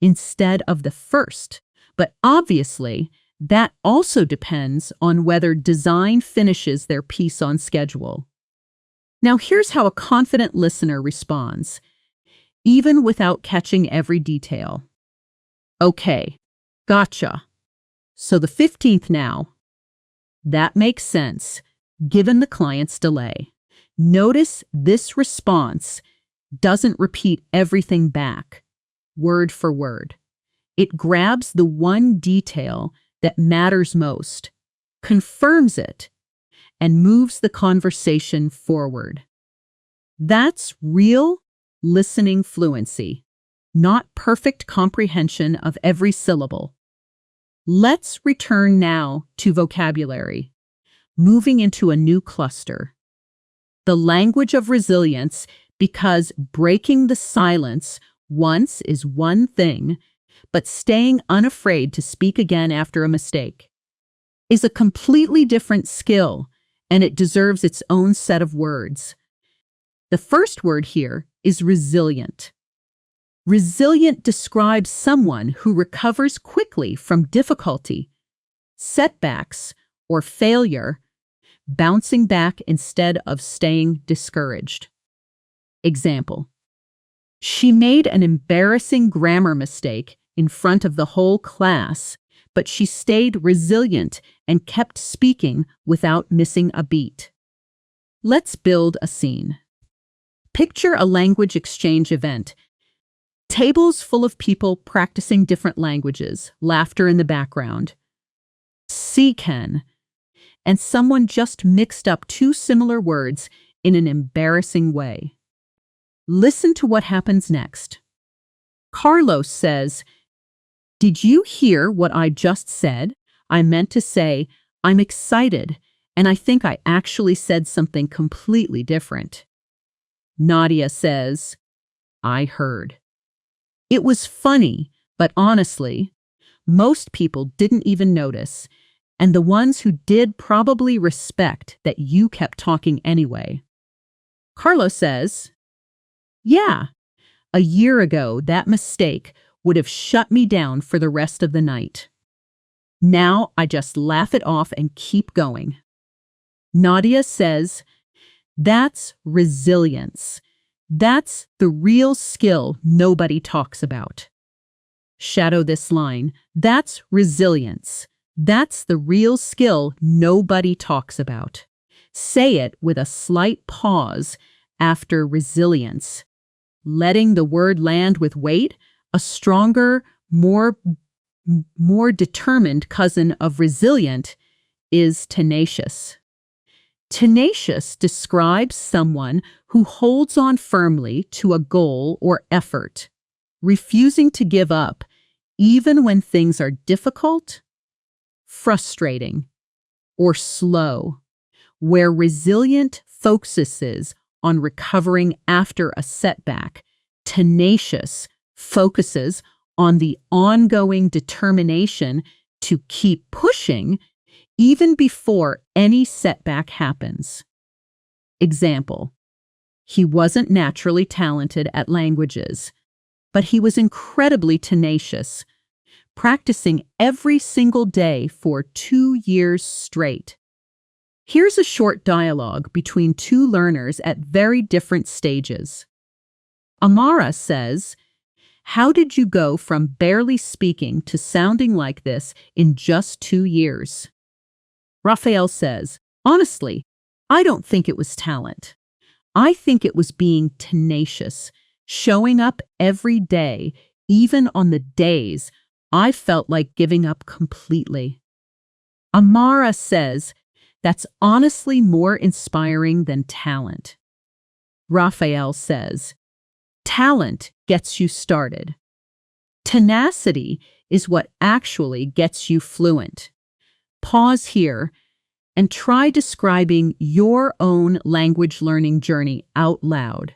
instead of the 1st. But obviously, that also depends on whether design finishes their piece on schedule. Now here's how a confident listener responds, even without catching every detail. "Okay, gotcha. So the 15th now." That makes sense, given the client's delay. Notice this response doesn't repeat everything back, word for word. It grabs the one detail that matters most, confirms it, and moves the conversation forward. That's real listening fluency, not perfect comprehension of every syllable. Let's return now to vocabulary, moving into a new cluster. The language of resilience, because breaking the silence once is one thing, but staying unafraid to speak again after a mistake is a completely different skill, and it deserves its own set of words. The first word here is resilient. Resilient describes someone who recovers quickly from difficulty, setbacks, or failure, bouncing back instead of staying discouraged. Example: she made an embarrassing grammar mistake in front of the whole class, but she stayed resilient and kept speaking without missing a beat. Let's build a scene. Picture a language exchange event. Tables full of people practicing different languages, laughter in the background. See Ken, and someone just mixed up two similar words in an embarrassing way. Listen to what happens next. Carlos says, "Did you hear what I just said? I meant to say, I'm excited, and I think I actually said something completely different." Nadia says, "I heard. It was funny, but honestly, most people didn't even notice, and the ones who did probably respect that you kept talking anyway." Carlos says, "Yeah, a year ago that mistake would have shut me down for the rest of the night. Now I just laugh it off and keep going." Nadia says, "That's resilience. That's the real skill nobody talks about." Shadow this line. That's resilience. That's the real skill nobody talks about. Say it with a slight pause after resilience. Letting the word land with weight, a stronger, more determined cousin of resilient is tenacious. Tenacious describes someone who holds on firmly to a goal or effort, refusing to give up even when things are difficult, frustrating, or slow, where resilient focuses on recovering after a setback. Tenacious focuses on the ongoing determination to keep pushing even before any setback happens. Example: he wasn't naturally talented at languages, but he was incredibly tenacious, practicing every single day for 2 years straight. Here's a short dialogue between two learners at very different stages. Amara says, "How did you go from barely speaking to sounding like this in just 2 years?" Raphael says, "Honestly, I don't think it was talent. I think it was being tenacious, showing up every day, even on the days I felt like giving up completely." Amara says, "That's honestly more inspiring than talent." Raphael says, "Talent gets you started. Tenacity is what actually gets you fluent." Pause here and try describing your own language learning journey out loud,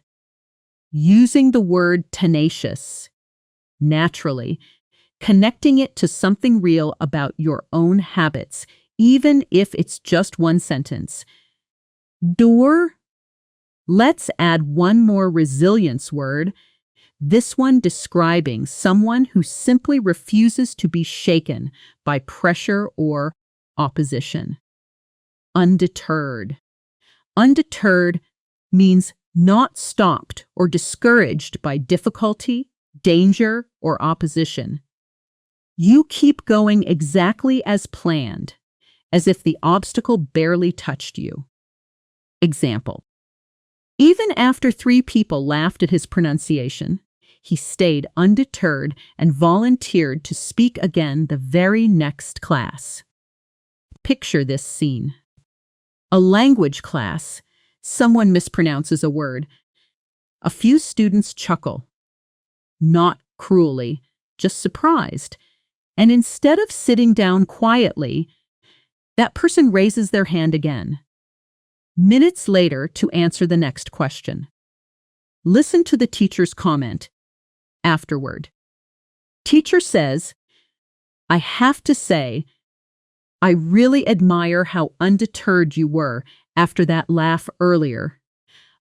using the word tenacious, naturally, connecting it to something real about your own habits, even if it's just one sentence. Door. Let's add one more resilience word, this one describing someone who simply refuses to be shaken by pressure or opposition. Undeterred. Undeterred means not stopped or discouraged by difficulty, danger, or opposition. You keep going exactly as planned, as if the obstacle barely touched you. Example: even after 3 people laughed at his pronunciation, he stayed undeterred and volunteered to speak again the very next class. Picture this scene. A language class. Someone mispronounces a word. A few students chuckle. Not cruelly, just surprised. And instead of sitting down quietly, that person raises their hand again. Minutes later to answer the next question. Listen to the teacher's comment afterward. Teacher says, I have to say, I really admire how undeterred you were after that laugh earlier.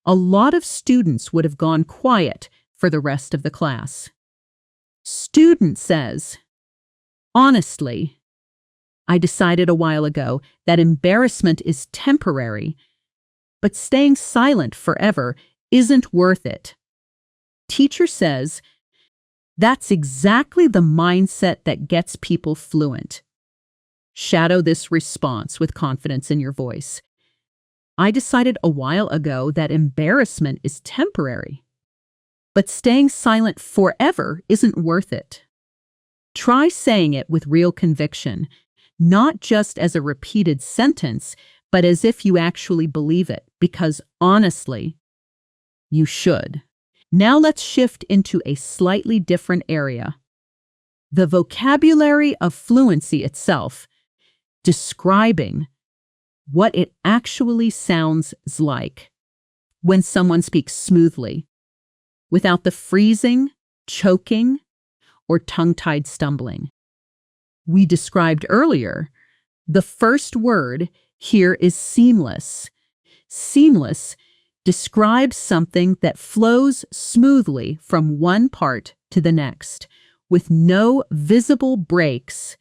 A lot of students would have gone quiet for the rest of the class. Student says, honestly, I decided a while ago that embarrassment is temporary, but staying silent forever isn't worth it. Teacher says, that's exactly the mindset that gets people fluent. Shadow this response with confidence in your voice. I decided a while ago that embarrassment is temporary, but staying silent forever isn't worth it. Try saying it with real conviction, not just as a repeated sentence, but as if you actually believe it, because honestly, you should. Now let's shift into a slightly different area. The vocabulary of fluency itself, describing what it actually sounds like when someone speaks smoothly, without the freezing, choking, or tongue-tied stumbling. We described earlier, the first word here is seamless. Seamless describes something that flows smoothly from one part to the next, with no visible breaks,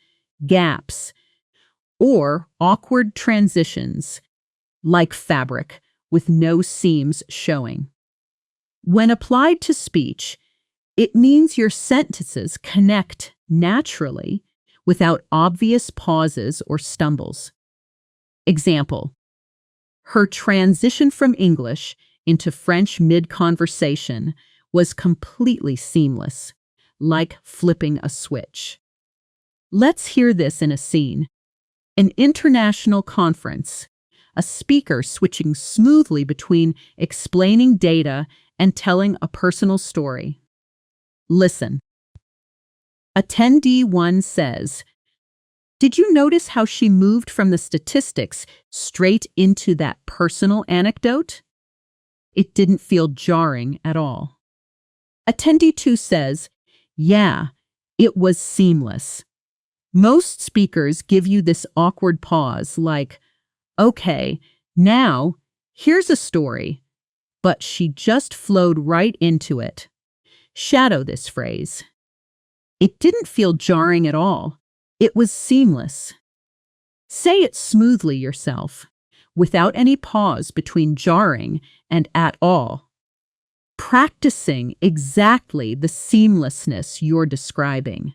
gaps, or awkward transitions, like fabric with no seams showing. When applied to speech, it means your sentences connect naturally without obvious pauses or stumbles. Example, her transition from English into French mid-conversation was completely seamless, like flipping a switch. Let's hear this in a scene. An international conference, a speaker switching smoothly between explaining data and telling a personal story. Listen. Attendee 1 says, did you notice how she moved from the statistics straight into that personal anecdote? It didn't feel jarring at all. Attendee 2 says, yeah, it was seamless. Most speakers give you this awkward pause like, okay, now here's a story, but she just flowed right into it. Shadow this phrase. It didn't feel jarring at all. It was seamless. Say it smoothly yourself, without any pause between jarring and at all. Practicing exactly the seamlessness you're describing.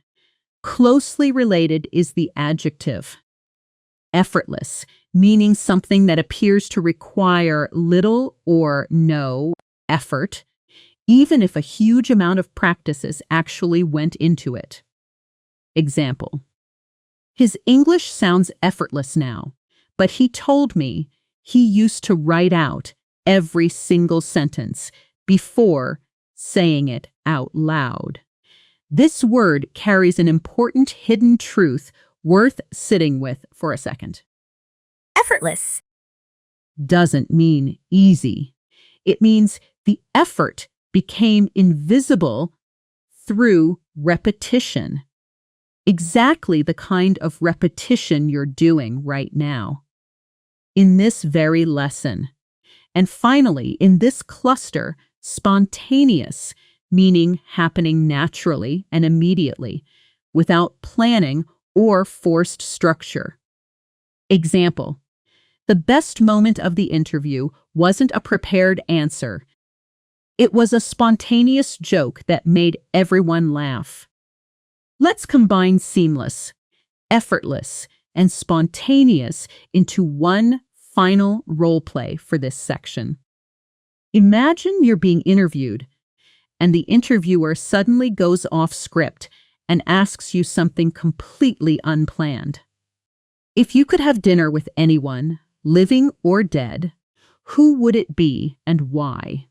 Closely related is the adjective. Effortless, meaning something that appears to require little or no effort, even if a huge amount of practices actually went into it. Example, his English sounds effortless now, but he told me he used to write out every single sentence before saying it out loud. This word carries an important hidden truth worth sitting with for a second. Effortless. Doesn't mean easy. It means the effort became invisible through repetition. Exactly the kind of repetition you're doing right now. In this very lesson. And finally, in this cluster, spontaneous, meaning happening naturally and immediately, without planning or forced structure. Example, the best moment of the interview wasn't a prepared answer. It was a spontaneous joke that made everyone laugh. Let's combine seamless, effortless, and spontaneous into one final role play for this section. Imagine you're being interviewed, and the interviewer suddenly goes off script and asks you something completely unplanned. If you could have dinner with anyone, living or dead, who would it be and why?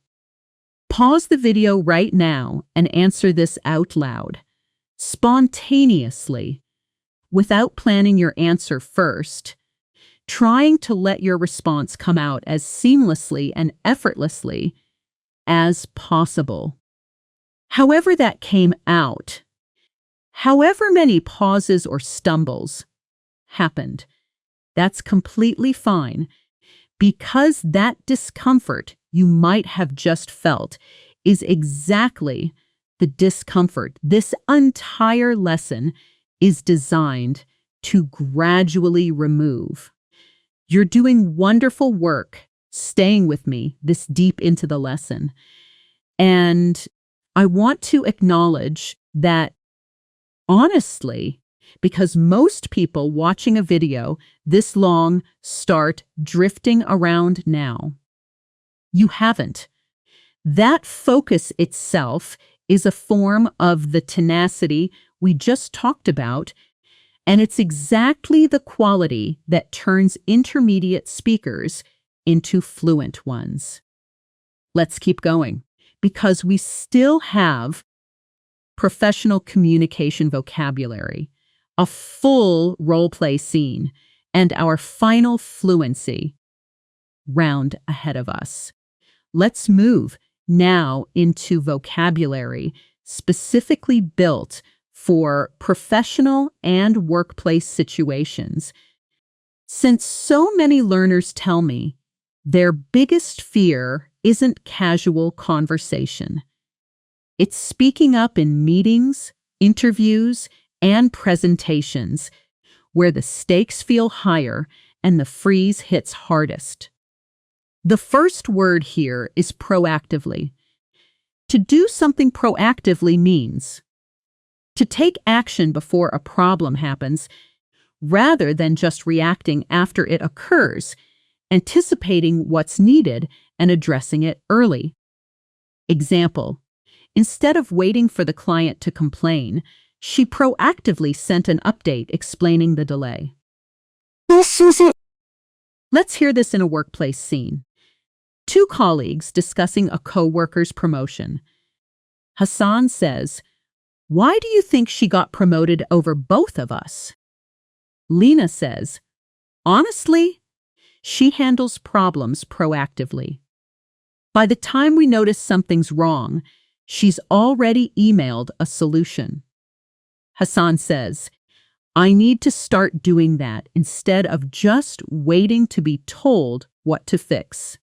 Pause the video right now and answer this out loud, spontaneously, without planning your answer first, trying to let your response come out as seamlessly and effortlessly as possible. However that came out, However many pauses or stumbles happened, that's completely fine, because that discomfort you might have just felt is exactly the discomfort this entire lesson is designed to gradually remove. You're doing wonderful work staying with me this deep into the lesson. And I want to acknowledge that honestly, because most people watching a video this long start drifting around now. You haven't. That focus itself is a form of the tenacity we just talked about, and it's exactly the quality that turns intermediate speakers into fluent ones. Let's keep going, because we still have professional communication vocabulary, a full role-play scene, and our final fluency round ahead of us. Let's move now into vocabulary specifically built for professional and workplace situations. Since so many learners tell me their biggest fear isn't casual conversation, it's speaking up in meetings, interviews, and presentations where the stakes feel higher and the freeze hits hardest. The first word here is proactively. To do something proactively means to take action before a problem happens rather than just reacting after it occurs, anticipating what's needed and addressing it early. Example: instead of waiting for the client to complain, she proactively sent an update explaining the delay. Let's hear this in a workplace scene. Two colleagues discussing a co-worker's promotion. Hassan says, "Why do you think she got promoted over both of us?" Lena says, "Honestly, she handles problems proactively. By the time we notice something's wrong, she's already emailed a solution." Hassan says, "I need to start doing that instead of just waiting to be told what to fix."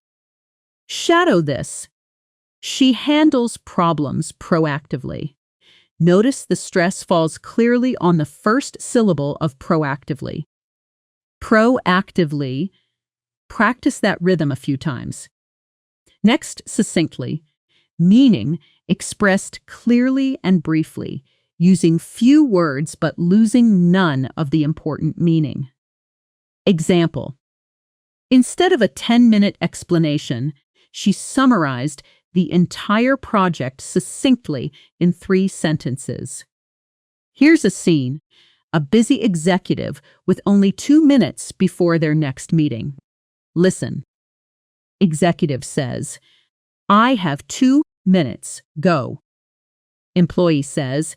Shadow this. She handles problems proactively. Notice the stress falls clearly on the first syllable of proactively. Proactively. Practice that rhythm a few times. Next, succinctly. Meaning expressed clearly and briefly, using few words but losing none of the important meaning. Example: instead of a 10-minute explanation, she summarized the entire project succinctly in 3 sentences. Here's a scene: a busy executive with only 2 minutes before their next meeting. Listen. Executive says, "I have 2 minutes, go." Employee says,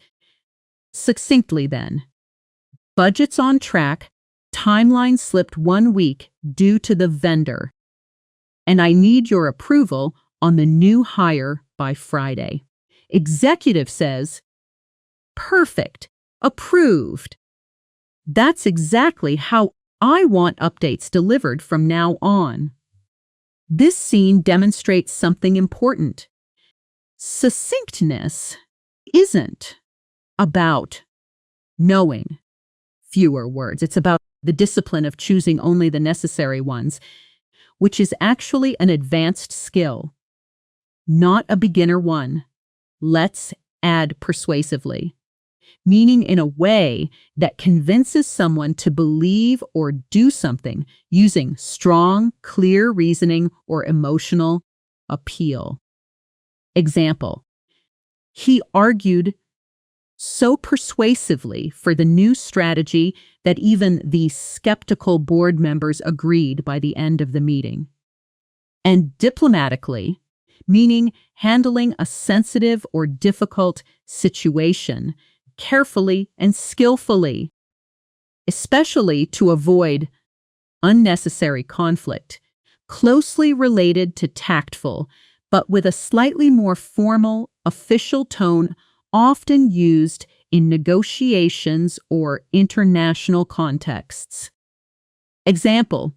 succinctly then, "Budget's on track, timeline slipped 1 week due to the vendor, and I need your approval on the new hire by Friday." Executive says, "Perfect, approved." That's exactly how I want updates delivered from now on. This scene demonstrates something important. Succinctness isn't about knowing fewer words. It's about the discipline of choosing only the necessary ones, which is actually an advanced skill, not a beginner one. Let's add persuasively, meaning in a way that convinces someone to believe or do something using strong, clear reasoning or emotional appeal. Example: he argued so persuasively for the new strategy that even the skeptical board members agreed by the end of the meeting. And diplomatically, meaning handling a sensitive or difficult situation carefully and skillfully, especially to avoid unnecessary conflict, closely related to tactful, but with a slightly more formal, official tone often used in negotiations or international contexts. Example: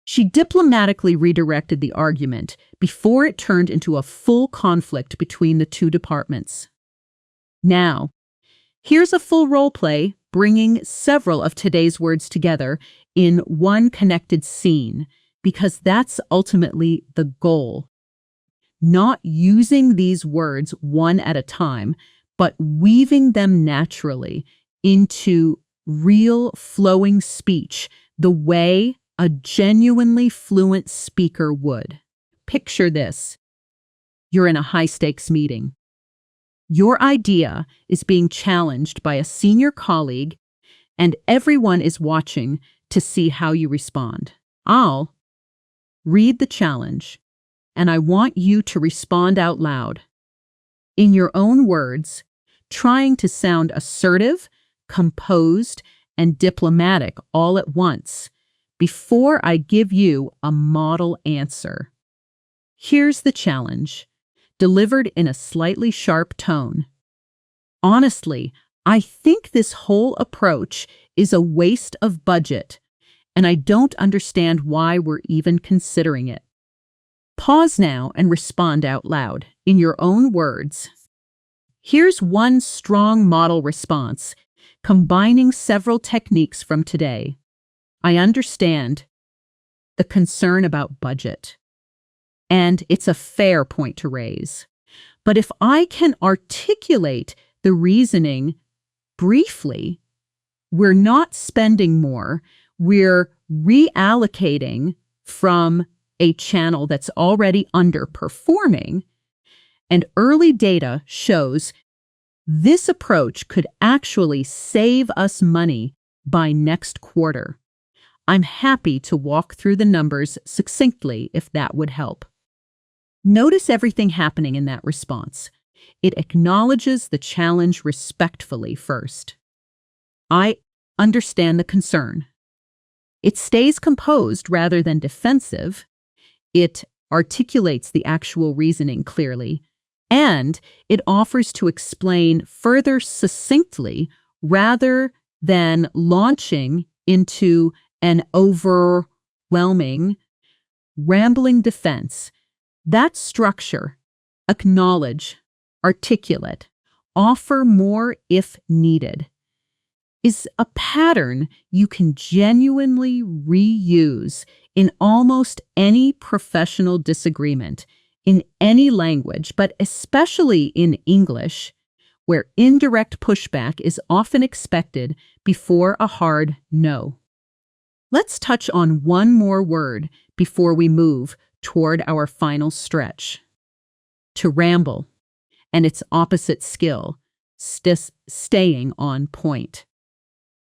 she diplomatically redirected the argument before it turned into a full conflict between the two departments. Now, here's a full role play bringing several of today's words together in one connected scene, because that's ultimately the goal. Not using these words one at a time, but weaving them naturally into real flowing speech the way a genuinely fluent speaker would. Picture this. You're in a high-stakes meeting. Your idea is being challenged by a senior colleague, and everyone is watching to see how you respond. I'll read the challenge, and I want you to respond out loud, in your own words, trying to sound assertive, composed, and diplomatic all at once, before I give you a model answer. Here's the challenge, delivered in a slightly sharp tone. Honestly, I think this whole approach is a waste of budget, and I don't understand why we're even considering it. Pause now and respond out loud, in your own words. Here's one strong model response, combining several techniques from today. I understand the concern about budget, and it's a fair point to raise. But if I can articulate the reasoning briefly, we're not spending more, we're reallocating from a channel that's already underperforming, and early data shows this approach could actually save us money by next quarter. I'm happy to walk through the numbers succinctly if that would help. Notice everything happening in that response. It acknowledges the challenge respectfully first. I understand the concern. It stays composed rather than defensive. It articulates the actual reasoning clearly, and it offers to explain further succinctly rather than launching into an overwhelming, rambling defense. That structure, acknowledge, articulate, offer more if needed, is a pattern you can genuinely reuse in almost any professional disagreement, in any language, but especially in English, where indirect pushback is often expected before a hard no. Let's touch on one more word before we move toward our final stretch. To ramble, and its opposite skill, staying on point.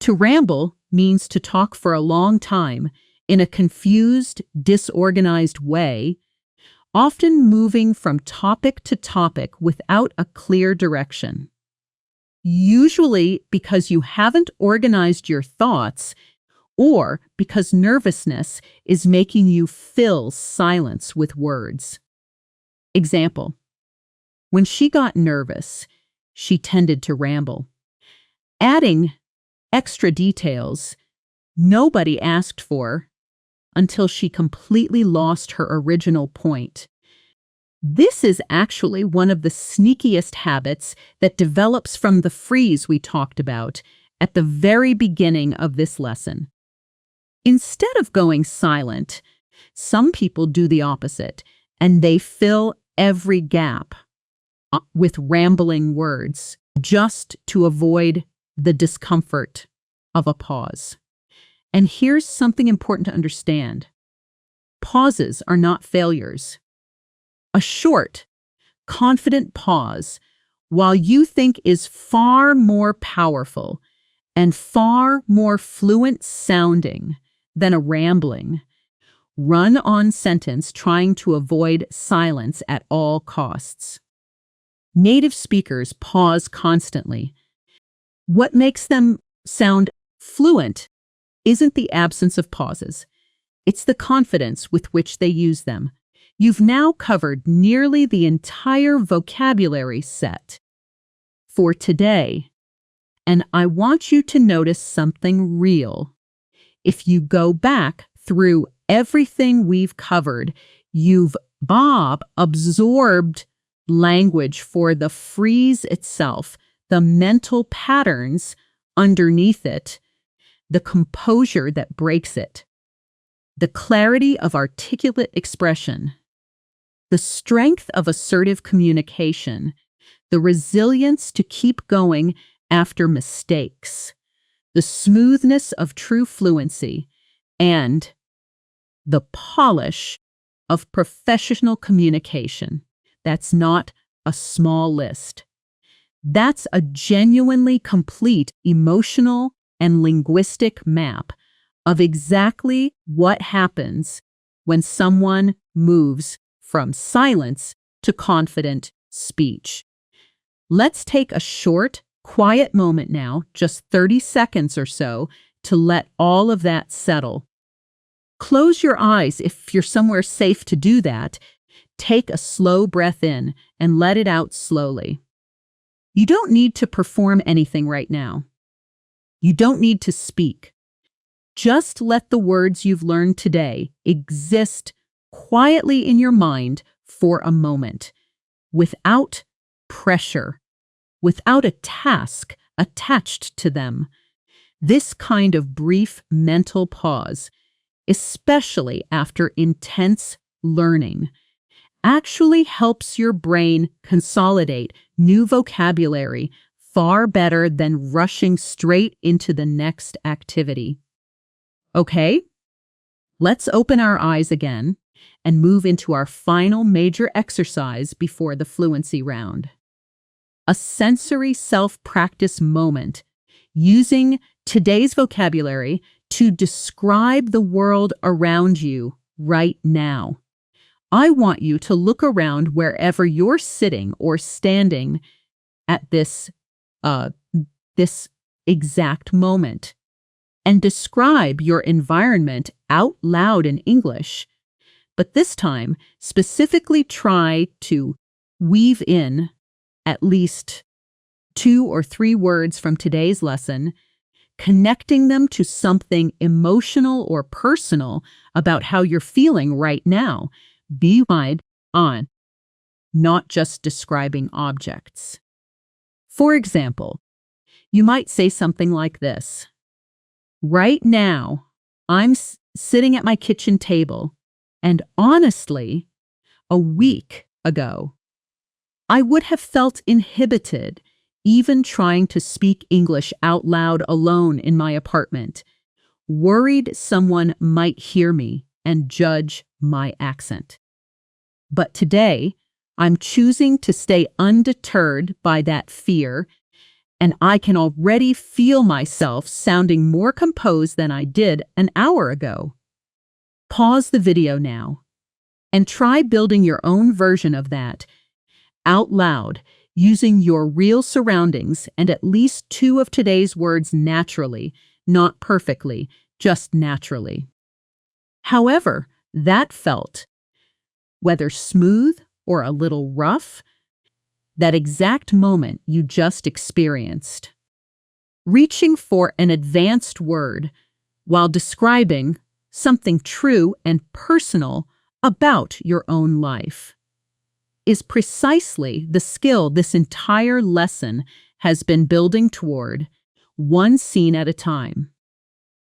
To ramble means to talk for a long time in a confused, disorganized way, often moving from topic to topic without a clear direction. Usually because you haven't organized your thoughts, or because nervousness is making you fill silence with words. Example: when she got nervous, she tended to ramble, adding extra details nobody asked for until she completely lost her original point. This is actually one of the sneakiest habits that develops from the freeze we talked about at the very beginning of this lesson. Instead of going silent, some people do the opposite, and they fill every gap with rambling words just to avoid the discomfort of a pause. And here's something important to understand. Pauses are not failures. A short, confident pause, while you think is far more powerful and far more fluent sounding than a rambling, run-on sentence trying to avoid silence at all costs. Native speakers pause constantly. What makes them sound fluent isn't the absence of pauses. It's the confidence with which they use them. You've now covered nearly the entire vocabulary set for today. And I want you to notice something real. If you go back through everything we've covered, you've absorbed language for the freeze itself, the mental patterns underneath it, the composure that breaks it, the clarity of articulate expression, the strength of assertive communication, the resilience to keep going after mistakes, the smoothness of true fluency, and the polish of professional communication. That's not a small list. That's a genuinely complete emotional and linguistic map of exactly what happens when someone moves from silence to confident speech. Let's take a short, quiet moment now, just 30 seconds or so, to let all of that settle. Close your eyes if you're somewhere safe to do that. Take a slow breath in and let it out slowly. You don't need to perform anything right now. You don't need to speak. Just let the words you've learned today exist quietly in your mind for a moment, without pressure, without a task attached to them. This kind of brief mental pause, especially after intense learning, actually helps your brain consolidate new vocabulary far better than rushing straight into the next activity. Okay, let's open our eyes again and move into our final major exercise before the fluency round. A sensory self-practice moment using today's vocabulary to describe the world around you right now. I want you to look around wherever you're sitting or standing at this exact moment and describe your environment out loud in English. But this time, specifically try to weave in at least 2 or 3 words from today's lesson, connecting them to something emotional or personal about how you're feeling right now. Be wide on, not just describing objects. For example, you might say something like this. Right now, I'm sitting at my kitchen table, and honestly, a week ago, I would have felt inhibited even trying to speak English out loud alone in my apartment, worried someone might hear me and judge my accent. But today, I'm choosing to stay undeterred by that fear, and I can already feel myself sounding more composed than I did an hour ago. Pause the video now and try building your own version of that out loud, using your real surroundings and at least 2 of today's words naturally, not perfectly, just naturally. However that felt, whether smooth or a little rough, that exact moment you just experienced. Reaching for an advanced word while describing something true and personal about your own life is precisely the skill this entire lesson has been building toward, one scene at a time.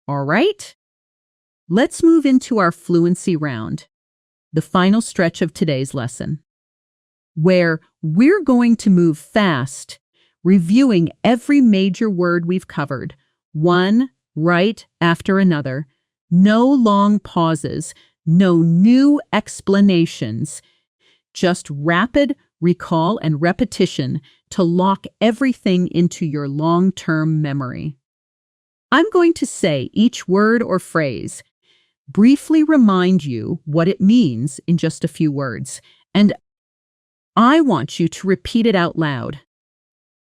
All right? Let's move into our fluency round, the final stretch of today's lesson, where we're going to move fast, reviewing every major word we've covered, one right after another, no long pauses, no new explanations, just rapid recall and repetition to lock everything into your long-term memory. I'm going to say each word or phrase, briefly remind you what it means in just a few words, and I want you to repeat it out loud,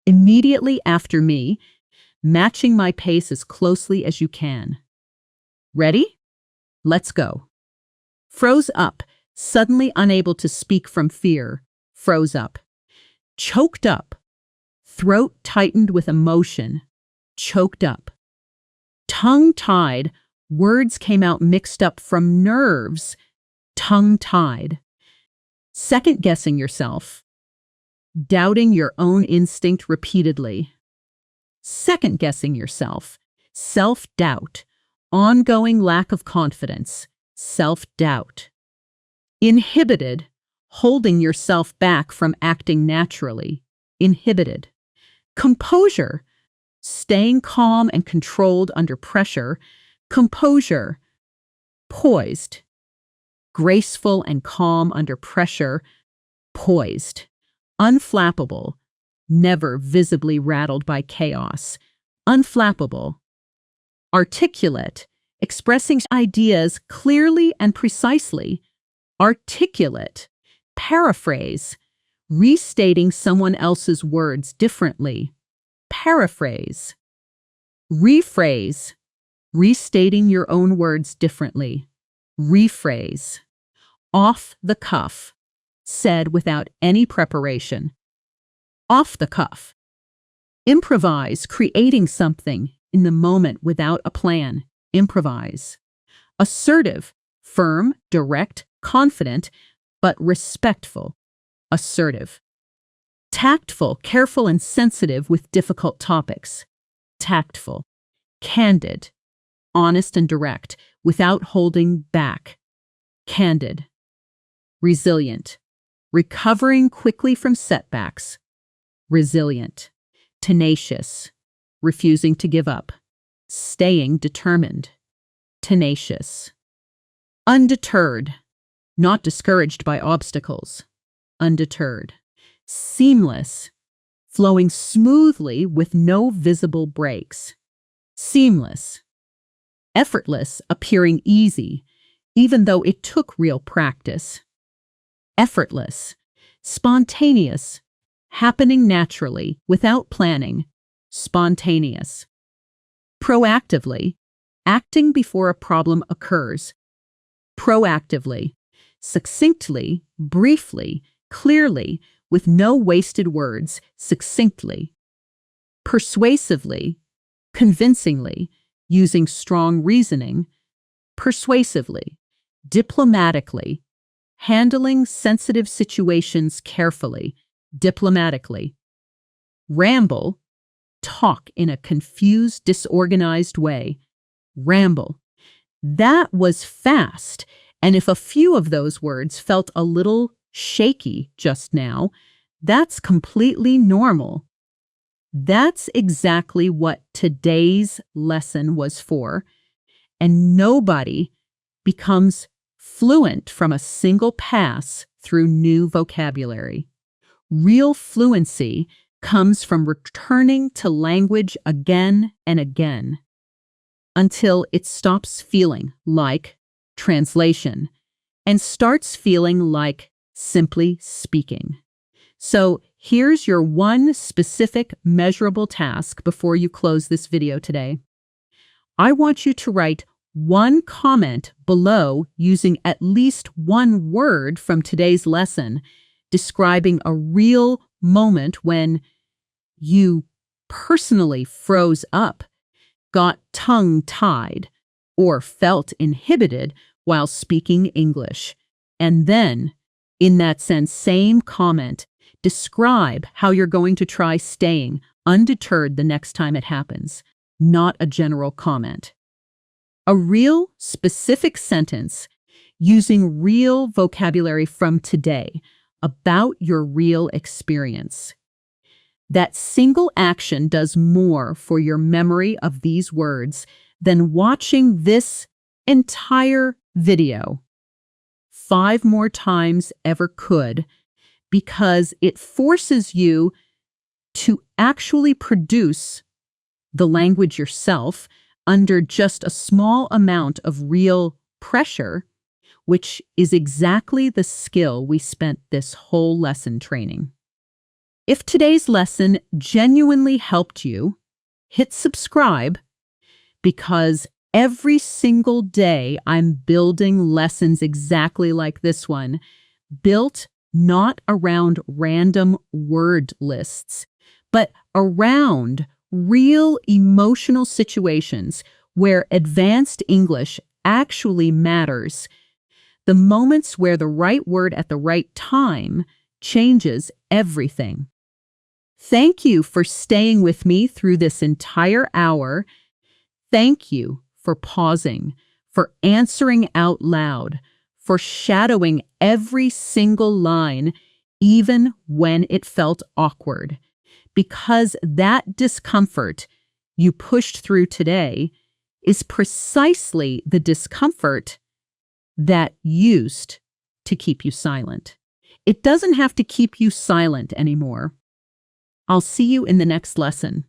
immediately after me, matching my pace as closely as you can. Ready? Let's go. Froze up, suddenly unable to speak from fear, froze up. Choked up, throat tightened with emotion, choked up. Tongue-tied, words came out mixed up from nerves, tongue-tied. Second-guessing yourself, doubting your own instinct repeatedly. Second-guessing yourself, self-doubt, ongoing lack of confidence, self-doubt. Inhibited, holding yourself back from acting naturally, inhibited. Composure, staying calm and controlled under pressure, composure. Poised, graceful and calm under pressure, poised. Unflappable, never visibly rattled by chaos, unflappable. Articulate, expressing ideas clearly and precisely, articulate. Paraphrase, restating someone else's words differently, paraphrase. Rephrase, restating your own words differently, rephrase. Off the cuff, said without any preparation, off the cuff. Improvise, creating something in the moment without a plan, improvise. Assertive, firm, direct, confident, but respectful, assertive. Tactful, careful and sensitive with difficult topics, tactful. Candid, honest and direct, without holding back, candid. Resilient, recovering quickly from setbacks, resilient. Tenacious, refusing to give up, staying determined, tenacious. Undeterred, not discouraged by obstacles, undeterred. Seamless, flowing smoothly with no visible breaks, seamless. Effortless, appearing easy, even though it took real practice. Effortless, spontaneous, happening naturally, without planning, spontaneous. Proactively, acting before a problem occurs. Proactively, succinctly, briefly, clearly, with no wasted words, succinctly. Persuasively, convincingly, using strong reasoning, persuasively. Diplomatically, handling sensitive situations carefully, diplomatically. Ramble, talk in a confused, disorganized way. Ramble. That was fast, and if a few of those words felt a little shaky just now, that's completely normal. That's exactly what today's lesson was for, and nobody becomes fluent from a single pass through new vocabulary. Real fluency comes from returning to language again and again until it stops feeling like translation and starts feeling like simply speaking. So here's your one specific measurable task before you close this video today. I want you to write one comment below using at least one word from today's lesson describing a real moment when you personally froze up, got tongue-tied, or felt inhibited while speaking English. And then, in that same comment, describe how you're going to try staying undeterred the next time it happens, not a general comment. A real, specific sentence using real vocabulary from today about your real experience. That single action does more for your memory of these words than watching this entire video 5 more times ever could, because it forces you to actually produce the language yourself under just a small amount of real pressure, which is exactly the skill we spent this whole lesson training. If today's lesson genuinely helped you, hit subscribe, because every single day I'm building lessons exactly like this one, built not around random word lists, but around real emotional situations where advanced English actually matters. The moments where the right word at the right time changes everything. Thank you for staying with me through this entire hour. Thank you for pausing, for answering out loud, for shadowing every single line, even when it felt awkward. Because that discomfort you pushed through today is precisely the discomfort that used to keep you silent. It doesn't have to keep you silent anymore. I'll see you in the next lesson.